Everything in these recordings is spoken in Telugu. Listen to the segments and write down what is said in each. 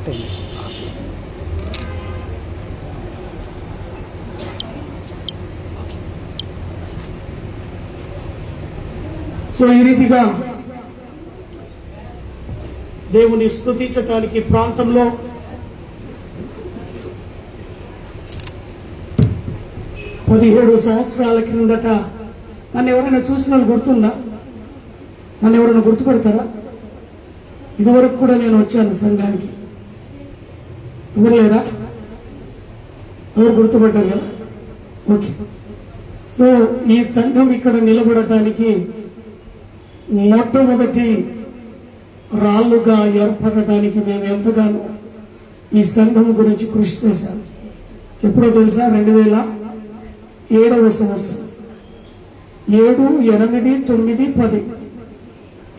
కట్ అయింది. సో ఈ రీతిగా దేవుని స్తుతించటానికి ప్రాంతంలో పదిహేడు సంవత్సరాల క్రిందట నన్ను ఎవరైనా చూసిన వాళ్ళు గుర్తుందా? నన్ను ఎవరైనా గుర్తుపడతారా? ఇదివరకు కూడా నేను వచ్చాను సంఘానికి. ఎవరు లేరా? ఎవరు గుర్తుపట్టారు కదా? ఓకే. సో ఈ సంఘం ఇక్కడ నిలబడటానికి మొట్టమొదటి రాళ్ళుగా ఏర్పడటానికి మేము ఎంతగానో ఈ సంఘం గురించి కృషి చేశాం. ఎప్పుడో తెలుసా? 2007వ సంవత్సరం. 7, 8, 9, 10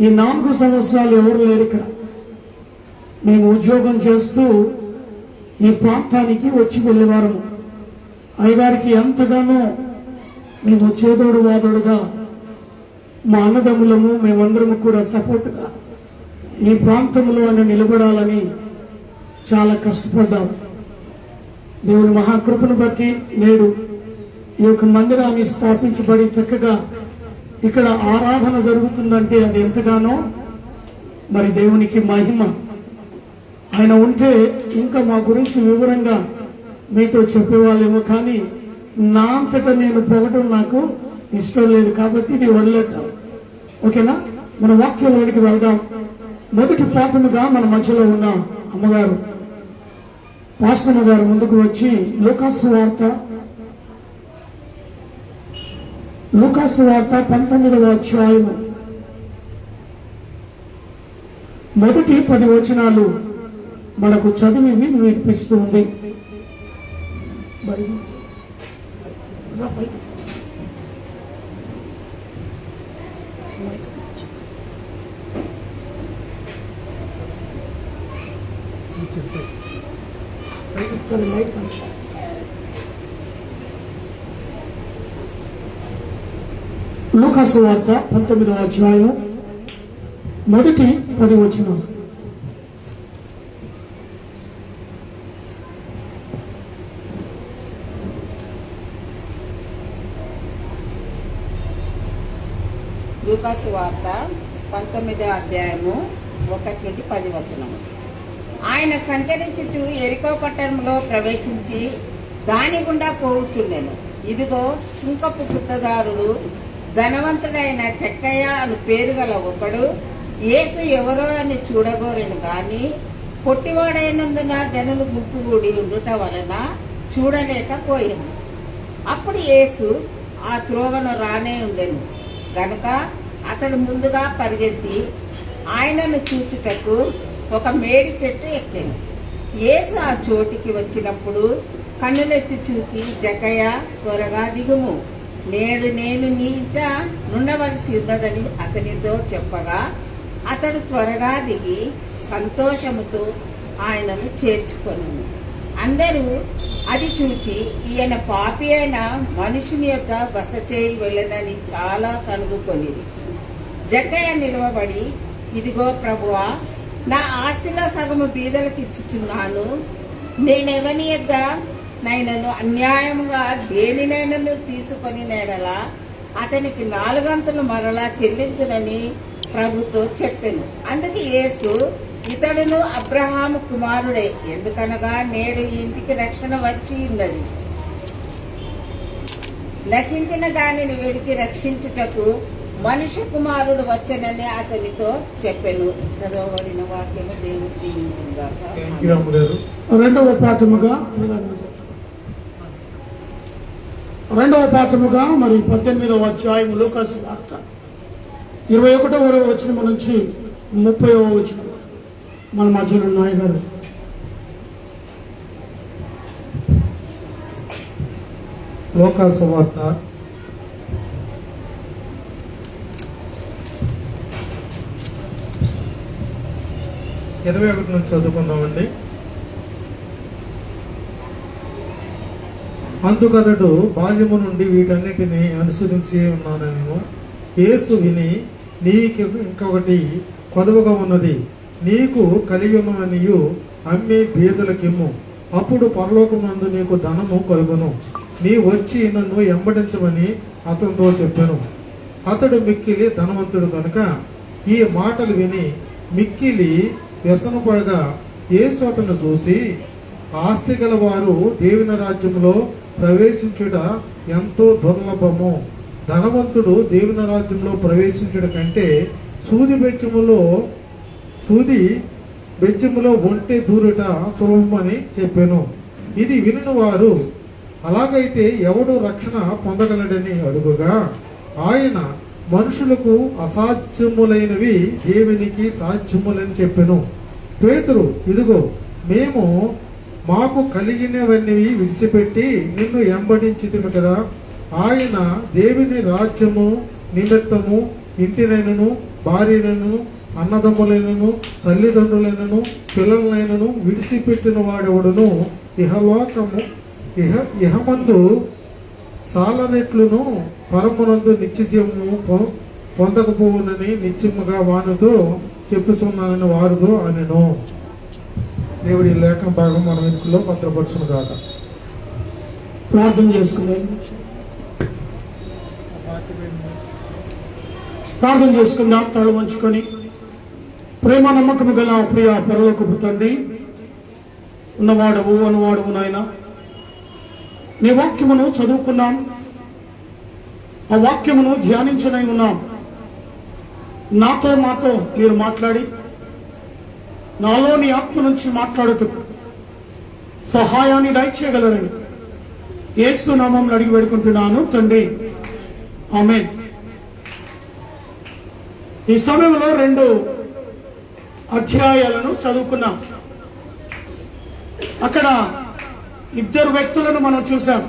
ఈ 4 సంవత్సరాలు ఎవరు లేరు ఇక్కడ. మేము ఉద్యోగం చేస్తూ ఈ ప్రాంతానికి వచ్చి వెళ్ళేవారము. అయ్యగారికి ఎంతగానో మేము చేదోడు వాదోడుగా, మా అన్నదమ్ములము మేమందరము కూడా సపోర్ట్గా ఈ ప్రాంతంలో ఆయన నిలబడాలని చాలా కష్టపడ్డాం. దేవుని మహాకృపను బట్టి నేడు ఈ యొక్క మందిరాన్ని స్థాపించబడి చక్కగా ఇక్కడ ఆరాధన జరుగుతుందంటే అది ఎంతగానో మరి దేవునికి మహిమ. ఆయన ఉంటే ఇంకా మా గురించి వివరంగా మీతో చెప్పేవాళ్ళేమో, కానీ నా అంతటా నేను పొగటం నాకు ఇష్టం లేదు, కాబట్టి ఇది వదిలేద్దాం. ఓకేనా? మన వాక్యంలోనికి వెళ్దాం. మొదటి పాఠముగా మన మధ్యలో ఉన్న అమ్మగారు, పాస్టమ్మ గారు ముందుకు వచ్చి లూకాసు వార్త 19వ అధ్యాయము మొదటి 10 వచనాలు మనకు చదివి వినిపిస్తుంది. లూకాసు వార్త 19వ అధ్యాయం మొదటి 10 వచనాలు. లూకాసు వార్త 19వ అధ్యాయము 1 నుండి 10 వచనము. ఆయన సంచరించుచు యెరికో పట్టణంలో ప్రవేశించి దాని గుండా పోవుచుండెను. ఇదిగో సుంకపు గుత్తదారుడు ధనవంతుడైన చెక్కయ్య అని పేరు గల ఒకడు యేసు ఎవరో అని చూడగోరెను గాని పొట్టివాడైనందున జనులు గుంపు కూడి ఉండుట వలన చూడలేకపోయాను. అప్పుడు యేసు ఆ త్రోవను రానే ఉండెను గనుక అతడు ముందుగా పరిగెత్తి ఆయనను చూచుటకు ఒక మేడి చెట్టు ఎక్కాను. యేసు ఆ చోటికి వచ్చినప్పుడు కన్నులెత్తి చూచి, జక్కయ్య, త్వరగా దిగుము, నేడు నేను నీ ఇంట నుండవలసి ఉన్నదని అతనితో చెప్పగా అతడు త్వరగా దిగి సంతోషముతో ఆయనను చేర్చుకొను. అందరూ అది చూచి ఈయన పాపి అయిన మనుషుని యొక్క బస చేయి వెళ్ళనని చాలా సణుగుకొనిది. జక్కయ్య నిలవబడి, ఇదిగో ప్రభువా, నా ఆస్తిలో సగము బీదలకు ఇచ్చుచున్నాను. నేనెవని యొద్ద నైనను అన్యాయముగా దేనినైనను తీసుకొని నేడలా అతనికి 4 అంతలు మరలా చెల్లించునని ప్రభుతో చెప్పెను. అందుకు యేసు, ఇతడును అబ్రహాము కుమారుడే, ఎందుకనగా నేడు ఈ ఇంటికి రక్షణ వచ్చి ఉన్నది. నశించిన దానిని వెతికి రక్షించుటకు మనుష్య కుమారుడు వచ్చనని అతనితో చెప్పెను. చదవబడిన వాక్యము దేవుడు దీవించుగాక. రెండవ పాఠముగా మరి 18వ అధ్యాయం లూకాసు వార్త 21వ వచనం నుంచి 30వ వచనం మన మధ్యలో నాయ గారు. లూకాసు వార్త 21 నుంచి చదువుకుందామండి. అందుకతడు బాల్యము నుండి వీటన్నిటిని అనుసరించి ఉన్నానని యేసు విని, నీకు ఇంకొకటి కొదవగా ఉన్నది, నీకు కలిగి ఉన్నవనియు అమ్మి బీదలకిమ్ము, అప్పుడు పరలోకమందు నీకు ధనము కలుగును. నీ వచ్చి నన్ను ఎంబడించమని అతనితో చెప్పాను. అతడు మిక్కిలి ధనవంతుడు కనుక ఈ మాటలు విని మిక్కిలి వ్యసనపడగా యేసు అతను చూసి, ఆస్తి గల వారు దేవుని రాజ్యంలో ప్రవేశించుట ఎంతో దుర్లభము. ధనవంతుడు దేవుని రాజ్యంలో ప్రవేశించుట కంటే సూది బెచ్చములో ఒంటె దూరుట సులభమని చెప్పాను. ఇది వినిన వారు, అలాగైతే ఎవడు రక్షణ పొందగలడని అడుగుగా, ఆయన మనుషులకు అసాధ్యములైనవి దేవునికి సాధ్యములని చెప్పెను. పేతురు, ఇదిగో మేము మాకు కలిగినవన్నీ విడిచిపెట్టి నిన్ను వెంబడించితిమి కదా. ఆయన దేవుని రాజ్యము నిమిత్తము ఇంటినైనను భార్యనైనను అన్నదమ్ములైనను తల్లిదండ్రులైనను పిల్లలైనను విడిచిపెట్టిన వాడెవడును ఇహమందు సాలనెట్లును పరమునందు నిత్యజీవము పొందకపోవునని నిత్యముగా వానితో చెప్పుచున్నానని వారితో అనెను. దేవుడి లేఖన భాగం మన వెనుకలో భద్రపరచును గాక. ప్రార్థన చేసుకుందాం. ప్రార్థన చేసుకుందాం. తల వంచుకొని, ప్రేమ నమ్మకము గల ప్రియ పరలోకపు తండ్రి, ఉన్నవాడవు అనువాడవు నాయన, నీ వాక్యమును చదువుకున్నాం, ఆ వాక్యమును ధ్యానించనై ఉన్నాం. మాతో మీరు మాట్లాడి నాలో నీ ఆత్మ నుంచి మాట్లాడుతూ సహాయాన్ని దయచేయగలరని యేసు నామములో అడిగి వేడుకుంటున్నాను తండ్రి, ఆమేన్. ఈ సమయంలో 2 అధ్యాయాలను చదువుకున్నాం. అక్కడ 2 వ్యక్తులను మనం చూసాం.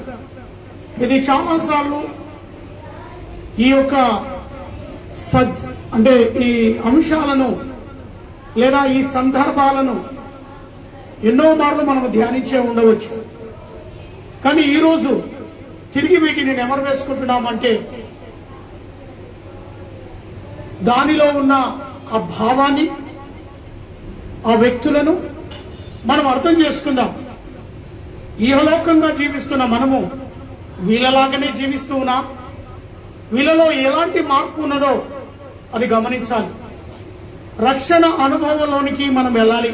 ఇది చాలాసార్లు ఈ యొక్క అంటే ఈ అంశాలను లేదా ఈ సందర్భాలను ఎన్నో మార్లు మనం ధ్యానించే ఉండవచ్చు. కానీ ఈరోజు తిరిగి వీటిని నెమరు వేసుకుంటున్నామంటే దానిలో ఉన్న ఆ భావాన్ని, ఆ వ్యక్తులను మనం అర్థం చేసుకుందాం. ఇహలోకంగా జీవిస్తున్న మనము వీళ్ళలాగానే జీవిస్తూ ఉన్నాం. వీళ్ళలో ఎలాంటి మార్పు ఉన్నదో అది గమనించాలి. రక్షణ అనుభవంలోనికి మనం వెళ్ళాలి.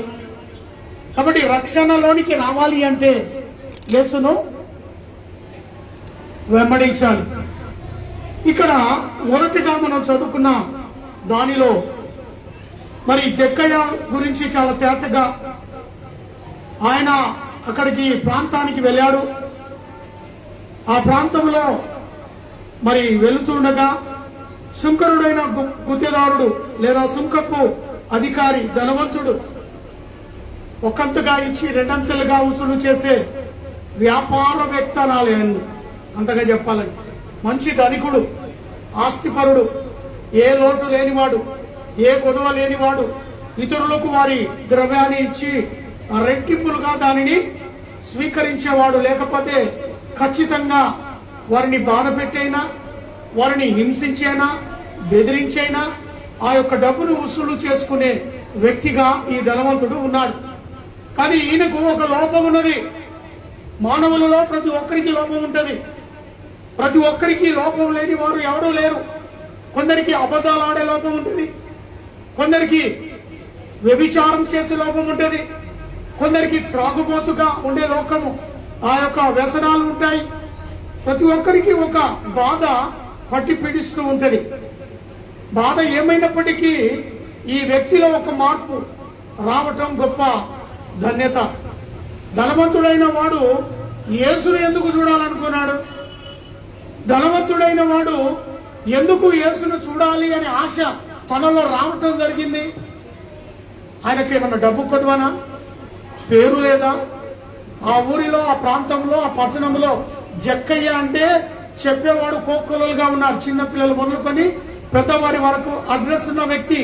కాబట్టి రక్షణలోనికి రావాలి అంటే యేసును వెంబడించాలి. ఇక్కడ మొదటిగా మనం చదువుకున్న దానిలో మరి జక్కయ్య గురించి చాలా తేటగా ఆయన అక్కడికి ప్రాంతానికి వెళ్ళాడు. ఆ ప్రాంతంలో మరి వెళుతుండగా సుంకరుడైన గుత్తేదారుడు లేదా సుంకపు అధికారి ధనవంతుడు ఒకంతగా ఇచ్చి 2 అంతలుగా వసూలు చేసే వ్యాపారవేత్త నాలేను, అంతగా చెప్పాలండి. మంచి ధనికుడు, ఆస్తిపరుడు, ఏ లోటు లేనివాడు, ఏ కొదవ లేనివాడు, ఇతరులకు వారి ద్రవ్యాన్ని ఇచ్చి రెట్టింపులుగా దానిని స్వీకరించేవాడు. లేకపోతే ఖచ్చితంగా వారిని బాధ పెట్టైనా, వారిని హింసించైనా, బెదిరించైనా ఆ యొక్క డబ్బును వసూలు చేసుకునే వ్యక్తిగా ఈ ధనవంతుడు ఉన్నాడు. కానీ ఈయనకు ఒక లోపం ఉన్నది. మానవులలో ప్రతి ఒక్కరికి లోపం ఉంటుంది. ప్రతి ఒక్కరికి లోపం లేని వారు ఎవరూ లేరు. కొందరికి అబద్ధాలు ఆడే లోపం ఉంటుంది, కొందరికి వ్యభిచారం చేసే లోపం ఉంటుంది, కొందరికి త్రాగుబోతుగా ఉండే లోకము ఆ యొక్క వ్యసనాలు ఉంటాయి. ప్రతి ఒక్కరికి ఒక బాధ పట్టి పీడిస్తూ ఉంటది. బాధ ఏమైనప్పటికీ ఈ వ్యక్తిలో ఒక మార్పు రావటం గొప్ప ధన్యత. ధనవంతుడైన వాడు యేసును ఎందుకు చూడాలనుకున్నాడు? ధనవంతుడైన వాడు ఎందుకు యేసును చూడాలి అనే ఆశ తనలో రావటం జరిగింది? ఆయనకేమన్నా డబ్బు కొద్దువనా? పేరు లేదా? ఆ ఊరిలో, ఆ ప్రాంతంలో, ఆ పట్టణంలో జక్కయ్య అంటే చెప్పేవాడు కోకొలలుగా ఉన్నారు. చిన్నపిల్లలు మొదలుకొని పెద్దవారి వరకు అడ్రస్ ఉన్న వ్యక్తి.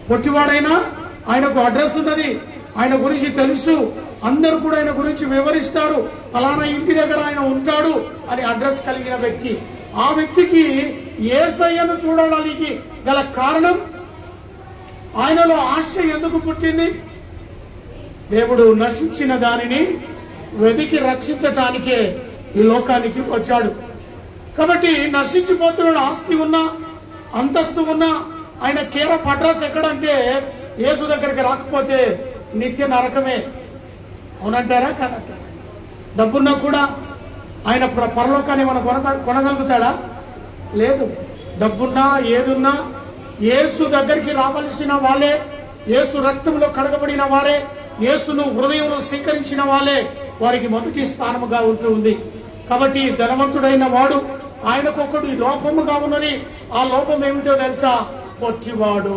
పొట్టివాడైనా ఆయనకు అడ్రస్ ఉన్నది, ఆయన గురించి తెలుసు. అందరూ కూడా ఆయన గురించి వివరిస్తారు. ఫలానా ఇంటి దగ్గర ఆయన ఉంటాడు అని అడ్రస్ కలిగిన వ్యక్తి. ఆ వ్యక్తికి యేసయ్యను చూడడానికి గల కారణం ఆయనలో ఆశ ఎందుకు పుట్టింది? దేవుడు నశించిన దానిని వెతికి రక్షించటానికే ఈ లోకానికి వచ్చాడు. కాబట్టి నశించిపోతున్నాడు. ఆస్తి ఉన్నా, అంతస్తు ఉన్నా, ఆయన కేర్ ఆఫ్ అడ్రస్ ఎక్కడంటే యేసు దగ్గరికి రాకపోతే నిత్య నరకమే. అవునంటారా కాదంటారా? డబ్బున్నా కూడా ఆయన పరలోకాన్ని మనం కొనగలుగుతాడా? లేదు. డబ్బున్నా ఏదున్నా యేసు దగ్గరికి రావలసిన వాళ్ళే, యేసు రక్తంలో కడగబడిన వారే, యేసును హృదయంలో స్వీకరించిన వాళ్ళే వారికి మొదటి స్థానముగా ఉంటుంది. కాబట్టి ధనవంతుడైన వాడు ఆయనకొకడు లోపముగా ఉన్నది. ఆ లోపం ఏమిటో తెలుసా? పొట్టివాడు.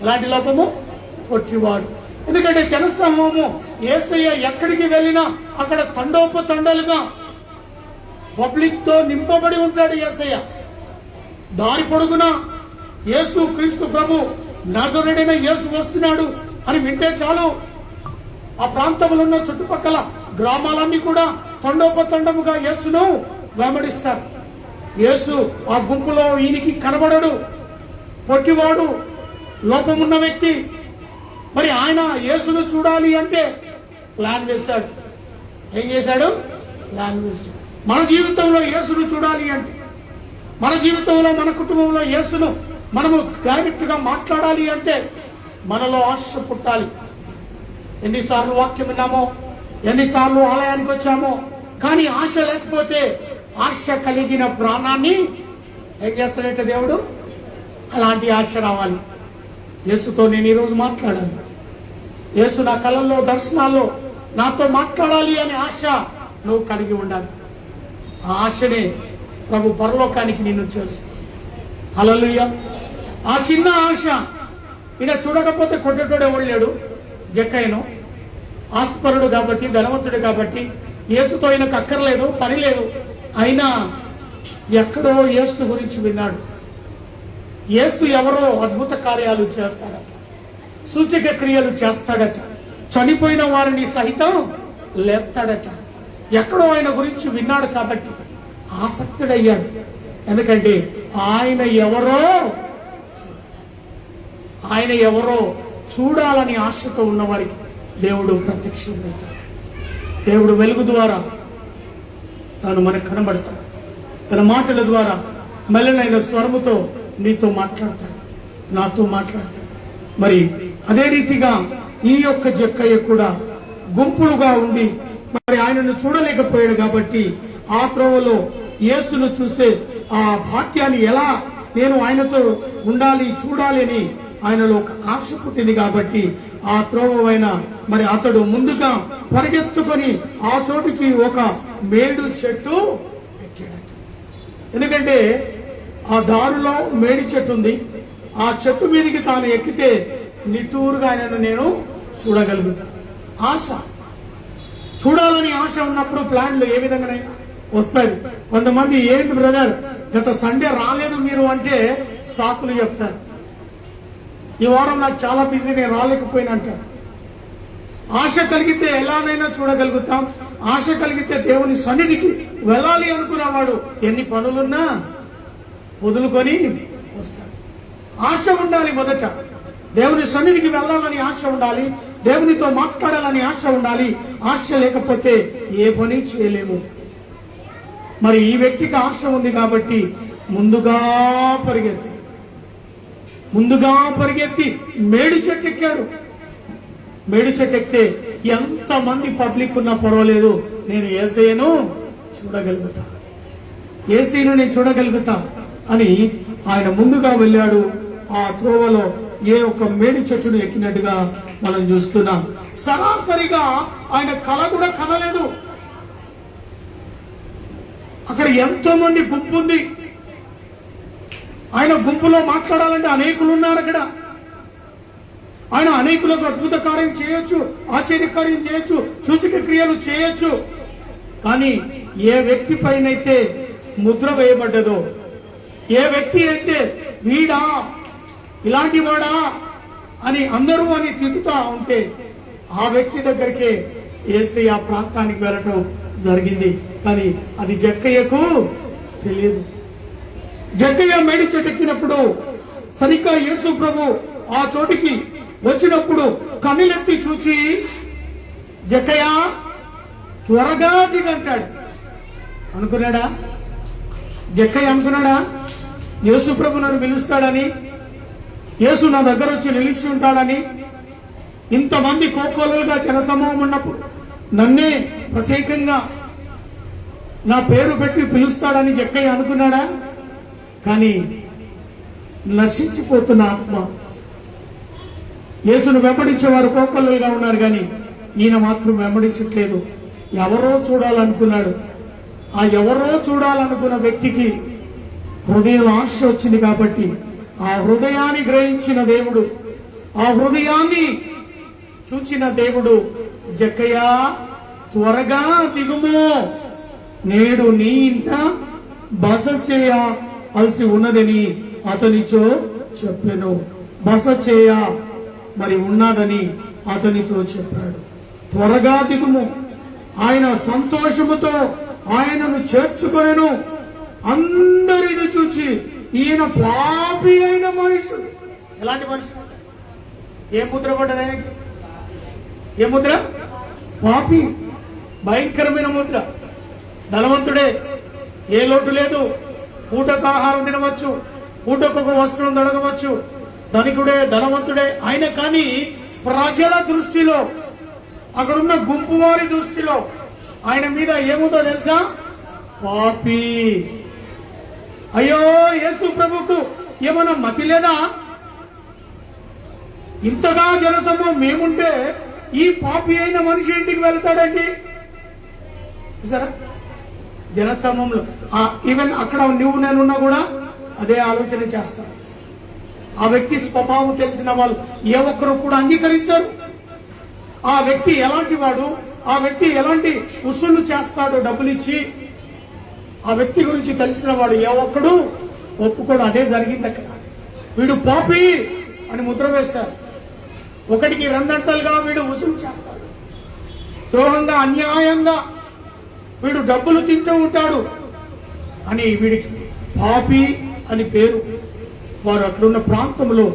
ఎలాంటి లోపము? పొట్టివాడు. ఎందుకంటే జనసమూహము యేసయ్య ఎక్కడికి వెళ్ళినా అక్కడ తండోపతండాలుగా పబ్లిక్ తో నింపబడి ఉంటాడు యేసయ్య. దారి పొడుగునా యేసు క్రీస్తు ప్రభు నజరేయుడైన యేసు వస్తున్నాడు అని వింటే చాలు, ఆ ప్రాంతంలో ఉన్న చుట్టుపక్కల గ్రామాలన్నీ కూడా తండోపతండముగా యేసును వెంబడిస్తారు. యేసు ఆ గుంపులో ఈయనకి కనబడడు. పొట్టివాడు, లోపమున్న వ్యక్తి. మరి ఆయన యేసును చూడాలి అంటే ప్లాన్ వేశాడు. ఏం చేశాడు? ప్లాన్ వేశాడు. మన జీవితంలో యేసును చూడాలి అంటే, మన జీవితంలో మన కుటుంబంలో యేసును మనము డైరెక్ట్ గా మాట్లాడాలి అంటే మనలో ఆశ పుట్టాలి. ఎన్నిసార్లు వాక్యం విన్నామో, ఎన్నిసార్లు ఆలయానికి వచ్చామో, కానీ ఆశ లేకపోతే ఆశ కలిగిన ప్రాణాన్ని ఏం చేస్తాడంటే దేవుడు? అలాంటి ఆశ రావాలి. యేసుతో నేను ఈరోజు మాట్లాడాలి, యేసు నా కళల్లో దర్శనాల్లో నాతో మాట్లాడాలి అనే ఆశ నువ్వు కలిగి ఉండాలి. ఆ ఆశనే ప్రభు పరలోకానికి నిన్ను చేరుస్తాడు. హల్లెలూయా. ఆ చిన్న ఆశ ఈయన చూడకపోతే కొట్టేటోడు ఎవడు లేడు. జక్కయ్యను ఆస్తిపరుడు కాబట్టి, ధనవంతుడు కాబట్టి యేసుతో ఆయనకు అక్కర్లేదు, పని లేదు. అయినా ఎక్కడో యేసు గురించి విన్నాడు. యేసు ఎవరో అద్భుత కార్యాలు చేస్తాడట, సూచక క్రియలు చేస్తాడట, చనిపోయిన వారిని సహితం లేపుతాడట. ఎక్కడో ఆయన గురించి విన్నాడు కాబట్టి ఆసక్తుడయ్యాడు. ఎందుకంటే ఆయన ఎవరో చూడాలని ఆశతో ఉన్నవారికి దేవుడు ప్రత్యక్షమవుతాడు. దేవుడు వెలుగు ద్వారా తాను మనకు కనబడతాడు. తన మాటల ద్వారా మెల్లనైన స్వరముతో నీతో మాట్లాడతాడు, నాతో మాట్లాడతాడు. మరి అదే రీతిగా ఈ యొక్క జక్కయ్య కూడా గుంపులుగా ఉండి మరి ఆయనను చూడలేకపోయాడు కాబట్టి ఆ త్రోవలో యేసును చూస్తే ఆ భాగ్యాన్ని ఎలా నేను ఆయనతో ఉండాలి, చూడాలి అని ఆయనలో ఒక ఆశ పుట్టింది. కాబట్టి ఆ త్రోవైన మరి అతడు ముందుగా పరిగెత్తుకొని ఆ చోటుకి ఒక మేడు చెట్టు ఎక్కాడట. ఎందుకంటే ఆ దారిలో మేడి చెట్టు ఉంది. ఆ చెట్టు మీదకి తాను ఎక్కితే నిట్టూరుగా ఆయనను నేను చూడగలుగుతా. ఆశ, చూడాలని ఆశ ఉన్నప్పుడు ప్లాన్లు ఏ విధంగానైనా వస్తాయి. కొంతమంది ఏంటి బ్రదర్ గత సండే రాలేదు మీరు అంటే సాకులు చెప్తారు. ఈ వారం నాకు చాలా బిజీ, నేను రాలేకపోయినా అంటారు. ఆశ కలిగితే ఎలానైనా చూడగలుగుతాం. ఆశ కలిగితే దేవుని సన్నిధికి వెళ్ళాలి అనుకున్నవాడు ఎన్ని పనులున్నా వదులుకొని వస్తాడు. ఆశ ఉండాలి. మొదట దేవుని సన్నిధికి వెళ్ళాలని ఆశ ఉండాలి, దేవునితో మాట్లాడాలని ఆశ ఉండాలి. ఆశ లేకపోతే ఏ పని చేయలేము. మరి ఈ వ్యక్తికి ఆశ ఉంది కాబట్టి ముందుగా పరిగెత్తి మేడి చెట్టు ఎక్కాడు. మేడి చెట్టు ఎక్కితే ఎంతమంది పబ్లిక్ ఉన్నా పర్వాలేదు, నేను యేసయ్యను చూడగలుగుతా అని ఆయన ముందుగా వెళ్ళాడు. ఆ త్రోవలో ఏ ఒక్క మేడి చెట్టును ఎక్కినట్టుగా మనం చూస్తున్నాం. సరాసరిగా ఆయన కళ కూడా కనలేదు. అక్కడ ఎంతో మంది గుంపు ఉంది. ఆయన గుంపులో మాట్లాడాలంటే అనేకులు ఉన్నారు అక్కడ. ఆయన అనేకులకు అద్భుత కార్యం చేయొచ్చు, ఆశ్చర్యకార్యం చేయొచ్చు, సూచక క్రియలు చేయొచ్చు. కానీ ఏ వ్యక్తి పైన అయితే ముద్ర వేయబడ్డదో, ఏ వ్యక్తి అయితే వీడా ఇలాంటి వాడా అని అందరూ అని తిట్టుతా ఉంటే ఆ వ్యక్తి దగ్గరికే యేసయ్య ఆ ప్రాంతానికి వెళ్ళటం జరిగింది. కానీ అది జక్కయ్యకు తెలియదు. జక్కయ్య మేడి చెట్టు ఎక్కినప్పుడు సరిగ్గా యేసు ప్రభు ఆ చోటికి వచ్చినప్పుడు కన్నులెత్తి చూచి జక్కయ్య త్వరగా దిగంటాడు. అనుకున్నాడా? జక్కయ్య అనుకున్నాడా యేసు ప్రభు నన్ను పిలుస్తాడని, యేసు నా దగ్గర వచ్చి నిలిచి ఉంటాడని? ఇంతమంది కోకోలుగా జనసమూహం ఉన్నప్పుడు నన్నే ప్రత్యేకంగా నా పేరు పెట్టి పిలుస్తాడని జక్కయ్య అనుకున్నాడా? కానీ నశించిపోతున్న ఆత్మ, యేసును వెంబడించేవారు కోకొల్లుగా ఉన్నారు కానీ ఈయన మాత్రం వెంబడించట్లేదు. ఎవరో చూడాలనుకున్నాడు. ఆ ఎవరో చూడాలనుకున్న వ్యక్తికి హృదయం ఆశ వచ్చింది కాబట్టి ఆ హృదయాన్ని గ్రహించిన దేవుడు, ఆ హృదయాన్ని చూచిన దేవుడు, జక్కయ్య త్వరగా దిగుము, నేడు నీ ఇంట బస చేయాల్సి ఉన్నదని అతనితో చెప్పాను. బస చేయ మరి ఉన్నదని అతనితో చెప్పాడు. త్వరగా దిగుము. ఆయన సంతోషముతో ఆయనను చేర్చుకొనెను. అందరిని చూచి ఈయన పాపి అయిన మనుషుడు. ఎలాంటి మనుషుడు? ఏ ముద్ర పడ్డది ఆయనకి? ఏ ముద్ర? పాపి. భయంకరమైన ముద్ర. ధనవంతుడే, ఏ లోటు లేదు, పూటకు ఆహారం తినవచ్చు, పూటకు ఒక వస్త్రం దొరకవచ్చు, ధనికుడే, ధనవంతుడే ఆయన. కానీ ప్రజల దృష్టిలో, అక్కడున్న గుంపు వారి దృష్టిలో ఆయన మీద ఏముందో తెలుసా? పాపి. అయ్యో, యేసు ప్రభుకు ఏమన్నా మతి లేదా? ఇంతగా జనసమూహం మేముంటే ఈ పాపి అయిన మనిషి ఇంటికి వెళ్తాడండి. సరే, జనసమూహంలో ఈవెన్ అక్కడ నువ్వు నేనున్నా కూడా అదే ఆలోచన చేస్తాను. ఆ వ్యక్తి స్వభావం తెలిసిన వాళ్ళు ఏ ఒక్కరు కూడా అంగీకరించారు. ఆ వ్యక్తి ఎలాంటి వాడు, ఆ వ్యక్తి ఎలాంటి వసూళ్లు చేస్తాడో డబ్బులు ఇచ్చి, ఆ వ్యక్తి గురించి తెలిసిన వాడు ఏ ఒక్కడు ఒప్పుకోడు. అదే జరిగింది అక్కడ. వీడు పాపి అని ముద్ర వేశారు. ఒకటికి రెండంతలుగా వీడు వసూలు చేస్తాడు, ద్రోహంగా అన్యాయంగా వీడు డబ్బులు తింటూ ఉంటాడు అని వీడికి పాపి అని పేరు. వారు అక్కడున్న ప్రాంతంలో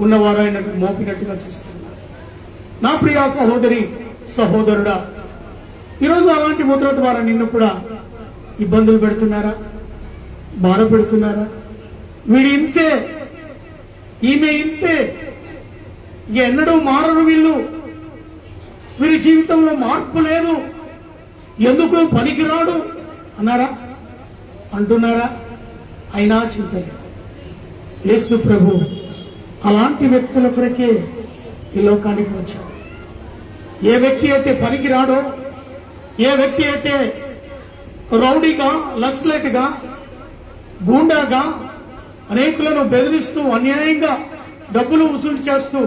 ఉన్నవారు ఆయన మోపినట్టుగా చేస్తున్నారు. నా ప్రియ సహోదరి సహోదరుడా, ఈరోజు అలాంటి ముద్ర ద్వారా నిన్ను కూడా ఇబ్బందులు పెడుతున్నారా? బాధ పెడుతున్నారా? వీడు ఇంతే, ఈమె ఇంతే, ఎన్నడూ మారరు వీళ్ళు, వీరి జీవితంలో మార్పు లేదు, ఎందుకు పనికిరాడు అన్నారా? అంటున్నారా? అయినా చింత లేదు. యేసు ప్రభు అలాంటి వ్యక్తుల కొరకే ఈ లోకానికి వచ్చాడు. ఏ వ్యక్తి అయితే పనికిరాడో, ఏ వ్యక్తి అయితే రౌడీగా, నక్సలైట్గా, గూండాగా అనేకులను బెదిరిస్తూ అన్యాయంగా డబ్బులు వసూలు చేస్తూ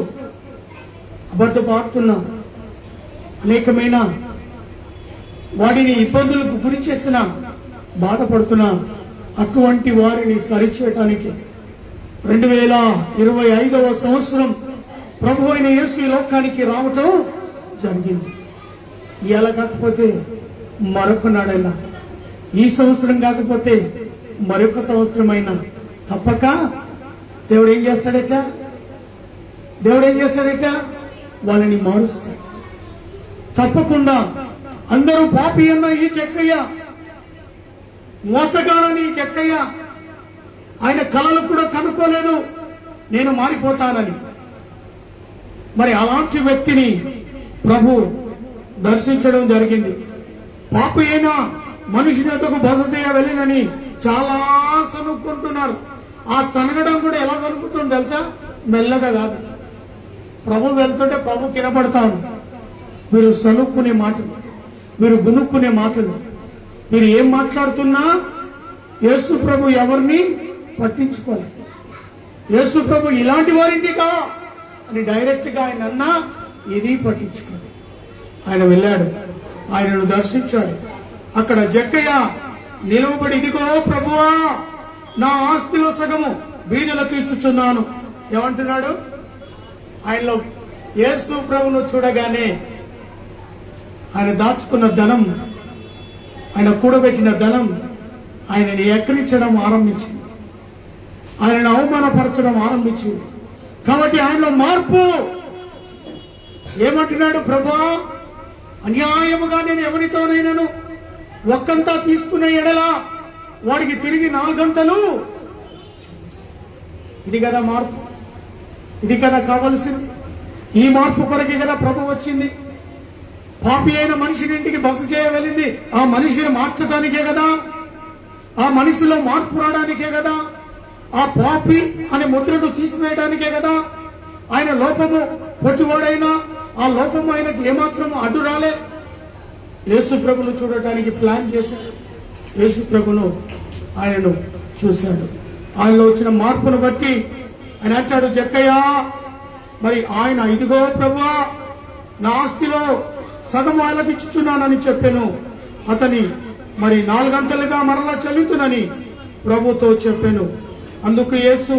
అబద్ధపాడుతున్న అనేకమైన వాడిని ఇబ్బందులకు గురి చేసిన, బాధపడుతున్న అటువంటి వారిని సరిచేయటానికి 2025వ సంవత్సరం ప్రభు అయిన యేసు ఈ లోకానికి రావటం జరిగింది. ఇవాళ కాకపోతే మరొక నాడైనా, ఈ సంవత్సరం కాకపోతే మరొక సంవత్సరం అయినా తప్పక దేవుడు ఏం చేస్తాడట? దేవుడు ఏం చేస్తాడట? వాళ్ళని మారుస్తాడు. తప్పకుండా అందరూ పాపి అన్న ఈ జక్కయ్య, మోసగాడని ఈ జక్కయ్య ఆయన కలలు కూడా కనుక్కోలేదు నేను మారిపోతానని. మరి అలాంటి వ్యక్తిని ప్రభు దర్శించడం జరిగింది. పాపి అయిన మనిషిని ఎదుగు బస చేయ వెళ్ళినని చాలా సనుక్కుంటున్నారు. ఆ సనగడం కూడా ఎలా జరుగుతుందో తెలుసా? మెల్లగా కాదు. ప్రభు వెళ్తుంటే ప్రభు కినపడతాను. మీరు సనుక్కునే మాటలు, మీరు గునుక్కునే మాటలు, మీరు ఏం మాట్లాడుతున్నా యేసు ప్రభు ఎవరిని పట్టించుకోలేదు. యేసు ప్రభు ఇలాంటి వారింటికా అని డైరెక్ట్ గా ఆయన అన్నా ఇది పట్టించుకోలేదు. ఆయన వెళ్ళాడు, ఆయనను దర్శించాడు. అక్కడ జక్కయ్య నిలవబడి, ఇదిగో ప్రభువా, నా ఆస్తిలో సగము బీదలకు ఇచ్చుచున్నాను. ఏమంటున్నాడు? ఆయనలో యేసు ప్రభును చూడగానే ఆయన దాచుకున్న ధనం, ఆయన కూడబెట్టిన ధనం ఆయనని ఎక్కిరించడం ఆరంభించింది, ఆయనను అవమానపరచడం ఆరంభించింది. కాబట్టి ఆయనలో మార్పు. ఏమంటున్నాడు? ప్రభా, అన్యాయముగా నేను ఎవరితోనైనాను ఒక్కంతా తీసుకునే ఎడలా వాడికి తిరిగి 4 గంటలు. ఇది కదా మార్పు, ఇది కదా కావలసింది. ఈ మార్పు కొరకే కదా ప్రభు వచ్చింది. పాపి అయిన మనిషిని ఇంటికి బస చేయవెళ్ళింది ఆ మనిషిని మార్చడానికే కదా, ఆ మనిషిలో మార్పు రావడానికే కదా, ఆ పాపి అనే ముద్రను తీసివేయడానికే కదా. ఆయన లోపము పొట్టువాడైనా ఆ లోపము ఆయనకు ఏమాత్రం అడ్డు రాలే. యేసు ప్రభును చూడటానికి ప్లాన్ చేశాడు. యేసు ప్రభును ఆయనను చూశాడు. ఆయనలో వచ్చిన మార్పును బట్టి ఆయన అంటాడు, జక్కయ్య, మరి ఆయన ఇదిగో ప్రభువా, నా ఆస్తిలో సగం వాళ్ళకి ఇచ్చుచున్నానని చెప్పాను. అతని మరి 4 గంటలుగా మరలా చెల్లించునని ప్రభుతో చెప్పాను. అందుకు యేసు,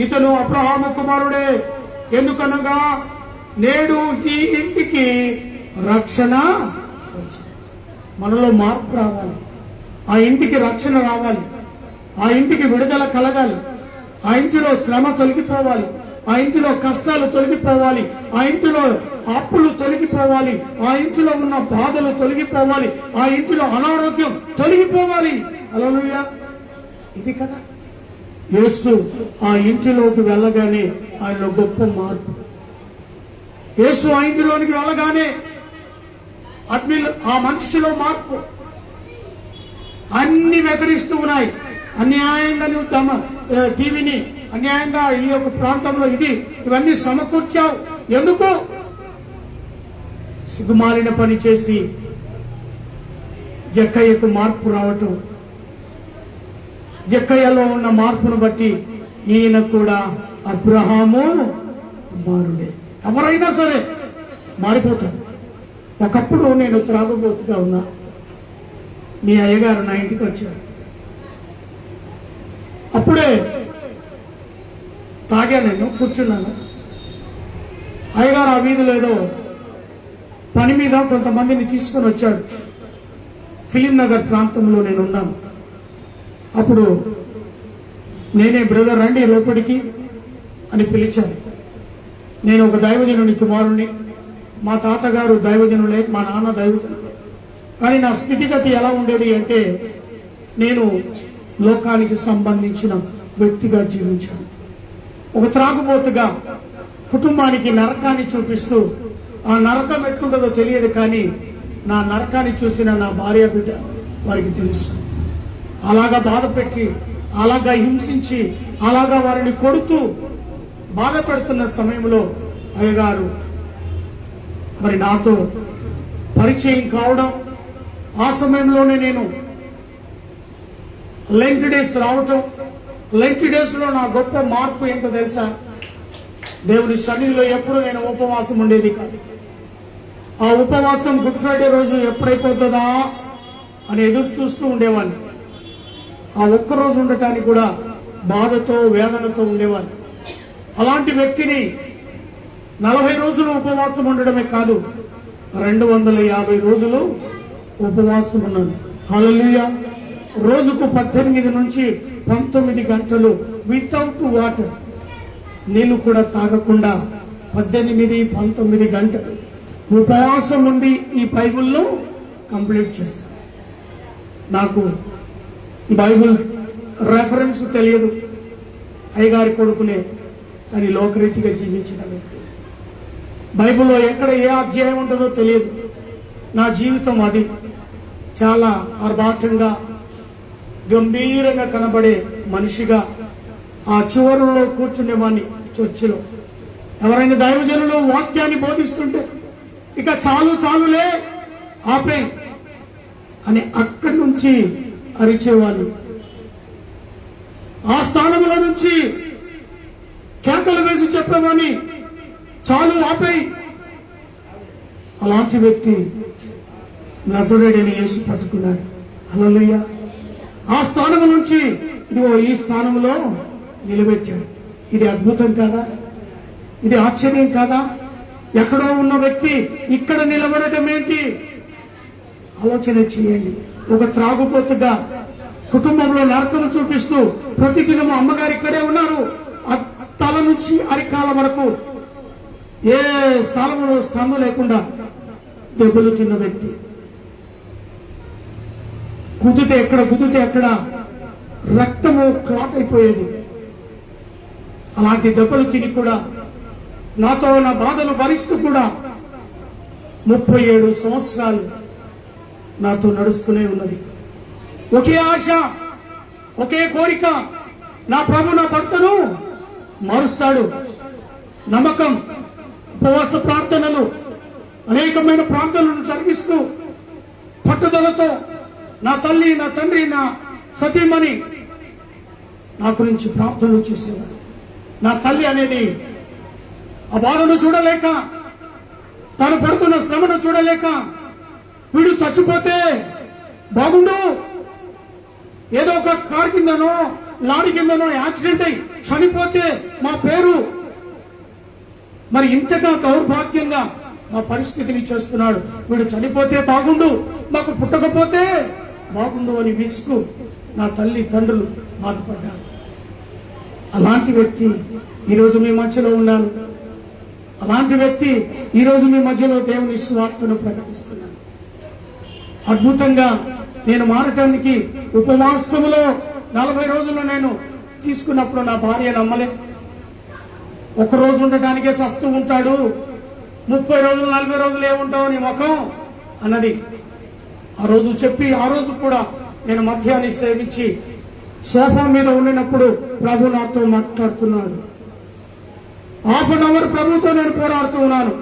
ఇతను అబ్రహాము కుమారుడే, ఎందుకనగా నేడు ఈ ఇంటికి రక్షణ. మనలో మార్పు రావాలి, ఆ ఇంటికి రక్షణ రావాలి, ఆ ఇంటికి విడుదల కలగాలి, ఆ ఇంటిలో శ్రమ తొలగిపోవాలి, ఆ ఇంటిలో కష్టాలు తొలగిపోవాలి, ఆ ఇంటిలో అప్పులు తొలగిపోవాలి, ఆ ఇంటిలో ఉన్న బాధలు తొలగిపోవాలి, ఆ ఇంటిలో అనారోగ్యం తొలగిపోవాలి. హల్లెలూయా. ఇది కదా యేసు ఆ ఇంటిలోకి వెళ్ళగానే ఆయనలో గొప్ప మార్పు. యేసు ఆ ఇంటిలోనికి వెళ్ళగానే ఆ మనిషిలో మార్పు. అన్ని వెకరిస్తూ ఉన్నాయి. అన్యాయంగా నువ్వు టీవీని అన్యాయంగా ఈ యొక్క ప్రాంతంలో ఇవన్నీ సమకూర్చావు. ఎందుకు? సిగ్గుమాలిన పని చేసి జక్కయ్యకు మార్పు రావటం, జక్కయ్యలో ఉన్న మార్పును బట్టి ఈయన కూడా అబ్రహాము కుమారుడే. ఎవరైనా సరే మారిపోతారు. ఒకప్పుడు నేను త్రాగుబోతుగా ఉన్నా. మీ అయ్యగారు నా ఇంటికి వచ్చారు. అప్పుడే తాగా, నేను కూర్చున్నాను. అయ్యగారు ఆ వీధిలో ఏదో పని మీద కొంతమందిని తీసుకొని వచ్చాడు. ఫిలిం నగర్ ప్రాంతంలో నేను ఉన్నాను. అప్పుడు నేనే, బ్రదర్ రండి లోపలికి అని పిలిచాను. నేను ఒక దైవజనుని కుమారుణ్ణి. మా తాతగారు దైవజనులే, మా నాన్న దైవజనులే. కానీ నా స్థితిగతి ఎలా ఉండేది అంటే, నేను లోకానికి సంబంధించిన వ్యక్తిగా జీవించాను. ఒక త్రాగుబోతుగా కుటుంబానికి నరకాన్ని చూపిస్తూ, ఆ నరకం ఎట్లుంటుందో తెలియదు, కానీ నా నరకాన్ని చూసిన నా భార్య బిడ్డ వారికి తెలుసు. అలాగా బాధ పెట్టి, అలాగా హింసించి, అలాగా వారిని కొడుతూ బాధ పెడుతున్న సమయంలో అయ్యగారు మరి నాతో పరిచయం కావడం, ఆ సమయంలోనే నేను లెంట్ డేస్ రావటం. లెంట్ డేస్ లో నా గొప్ప మార్పు ఏంటో తెలుసా? దేవుని సన్నిధిలో ఎప్పుడు నేను ఉపవాసం ఉండేది కాదు. ఆ ఉపవాసం గుడ్ ఫ్రైడే రోజు ఎప్పుడైపోతుందా అని ఎదురు చూస్తూ ఉండేవాడిని. ఆ ఒక్కరోజు ఉండటానికి కూడా బాధతో వేదనతో ఉండేవాడిని. అలాంటి వ్యక్తిని 40 రోజులు ఉపవాసం ఉండడమే కాదు, 250 రోజులు ఉపవాసం ఉన్నాను. హల్లెలూయా. రోజుకు 18 నుంచి 19 గంటలు వితౌట్ వాటర్, నీళ్లు కూడా తాగకుండా 18-19 గంటలు ఉపవాసం ఉండి ఈ బైబిల్ను కంప్లీట్ చేశాను. నాకు బైబిల్ రెఫరెన్స్ తెలియదు, అయ్యగారి కొడుకునే, కానీ లోకరీతిగా జీవించిన వ్యక్తి. బైబిల్లో ఎక్కడ ఏ అధ్యాయం ఉంటుందో తెలియదు. నా జీవితం అది చాలా ఆర్భాటంగా, గంభీరంగా కనబడే మనిషిగా ఆ చివరిలో కూర్చునేవాడిని. చర్చిలో ఎవరైనా దైవజనులు వాక్యాన్ని బోధిస్తుంటే, ఇక చాలులే ఆపే అని అక్కడి నుంచి అరిచేవాళ్ళు. ఆ స్థానంలో నుంచి కేకలు వేసి చెప్పేవాడిని, చాలు ఆపే. అలాంటి వ్యక్తి నజరేయుడైన యేసు పట్టుకున్నాడు. హల్లెలూయా. ఆ స్థానం నుంచి ఇదిగో ఈ స్థానంలో నిలబెట్టాడు. ఇది అద్భుతం కాదా? ఇది ఆశ్చర్యం కాదా? ఎక్కడో ఉన్న వ్యక్తి ఇక్కడ నిలబడటం ఏంటి? ఆలోచన చేయండి. ఒక త్రాగుబోతుగా కుటుంబంలో నరకను చూపిస్తూ ప్రతిదినము అమ్మగారు ఇక్కడే ఉన్నారు, తల నుంచి అరికాల వరకు ఏ స్థలంలో స్థానం లేకుండా దెబ్బలు తిన్న వ్యక్తి. గుద్దితే ఎక్కడ రక్తము క్లాట్ అయిపోయేది. అలాంటి దెబ్బలు తిని కూడా నాతో నా బాధలు భరిస్తూ కూడా 37 సంవత్సరాలు నాతో నడుస్తూనే ఉన్నది. ఒకే ఆశ, ఒకే కోరిక, నా ప్రభు నా భర్తను మారుస్తాడు. నమ్మకం, ఉపవాస ప్రార్థనలు, అనేకమైన ప్రార్థనలను జరిగిస్తూ పట్టుదలతో నా తల్లి, నా తండ్రి, నా సతీమణి నా గురించి ప్రార్థనలు చేసేవారు. నా తల్లి అనేది ఆ బాధను చూడలేక, తను పడుతున్న శ్రమను చూడలేక, వీడు చచ్చిపోతే బాగుండు, ఏదో ఒక కారు కిందనో లారీ కిందనో యాక్సిడెంట్ అయి చనిపోతే మా పేరు, మరి ఇంతగా దౌర్భాగ్యంగా మా పరిస్థితిని చేస్తున్నాడు, వీడు చనిపోతే బాగుండు, మాకు పుట్టకపోతే బాగుండు అని విసుగు నా తల్లి తండ్రులు బాధపడ్డారు. అలాంటి వ్యక్తి ఈరోజు మీ మధ్యలో ఉన్నాను. అలాంటి వ్యక్తి ఈరోజు మీ మధ్యలో దేవుని సువార్తను ప్రకటిస్తున్నాను. అద్భుతంగా నేను మారటానికి ఉపవాసములో 40 రోజులు నేను తీసుకున్నప్పుడు నా భార్య నమ్మలే. ఒక రోజు ఉండటానికే సస్తూ ఉంటాడు, 30 రోజులు 40 రోజులు ఏముంటావు నీ ముఖం అన్నది. ఆ రోజు చెప్పి ఆ రోజు కూడా నేను మధ్యాహ్నం సేవించి సోఫా మీద ఉండినప్పుడు ప్రభు నాతో మాట్లాడుతున్నాడు. ½ అన్ అవర్ ప్రభుతో నేను పోరాడుతూ ఉన్నాను.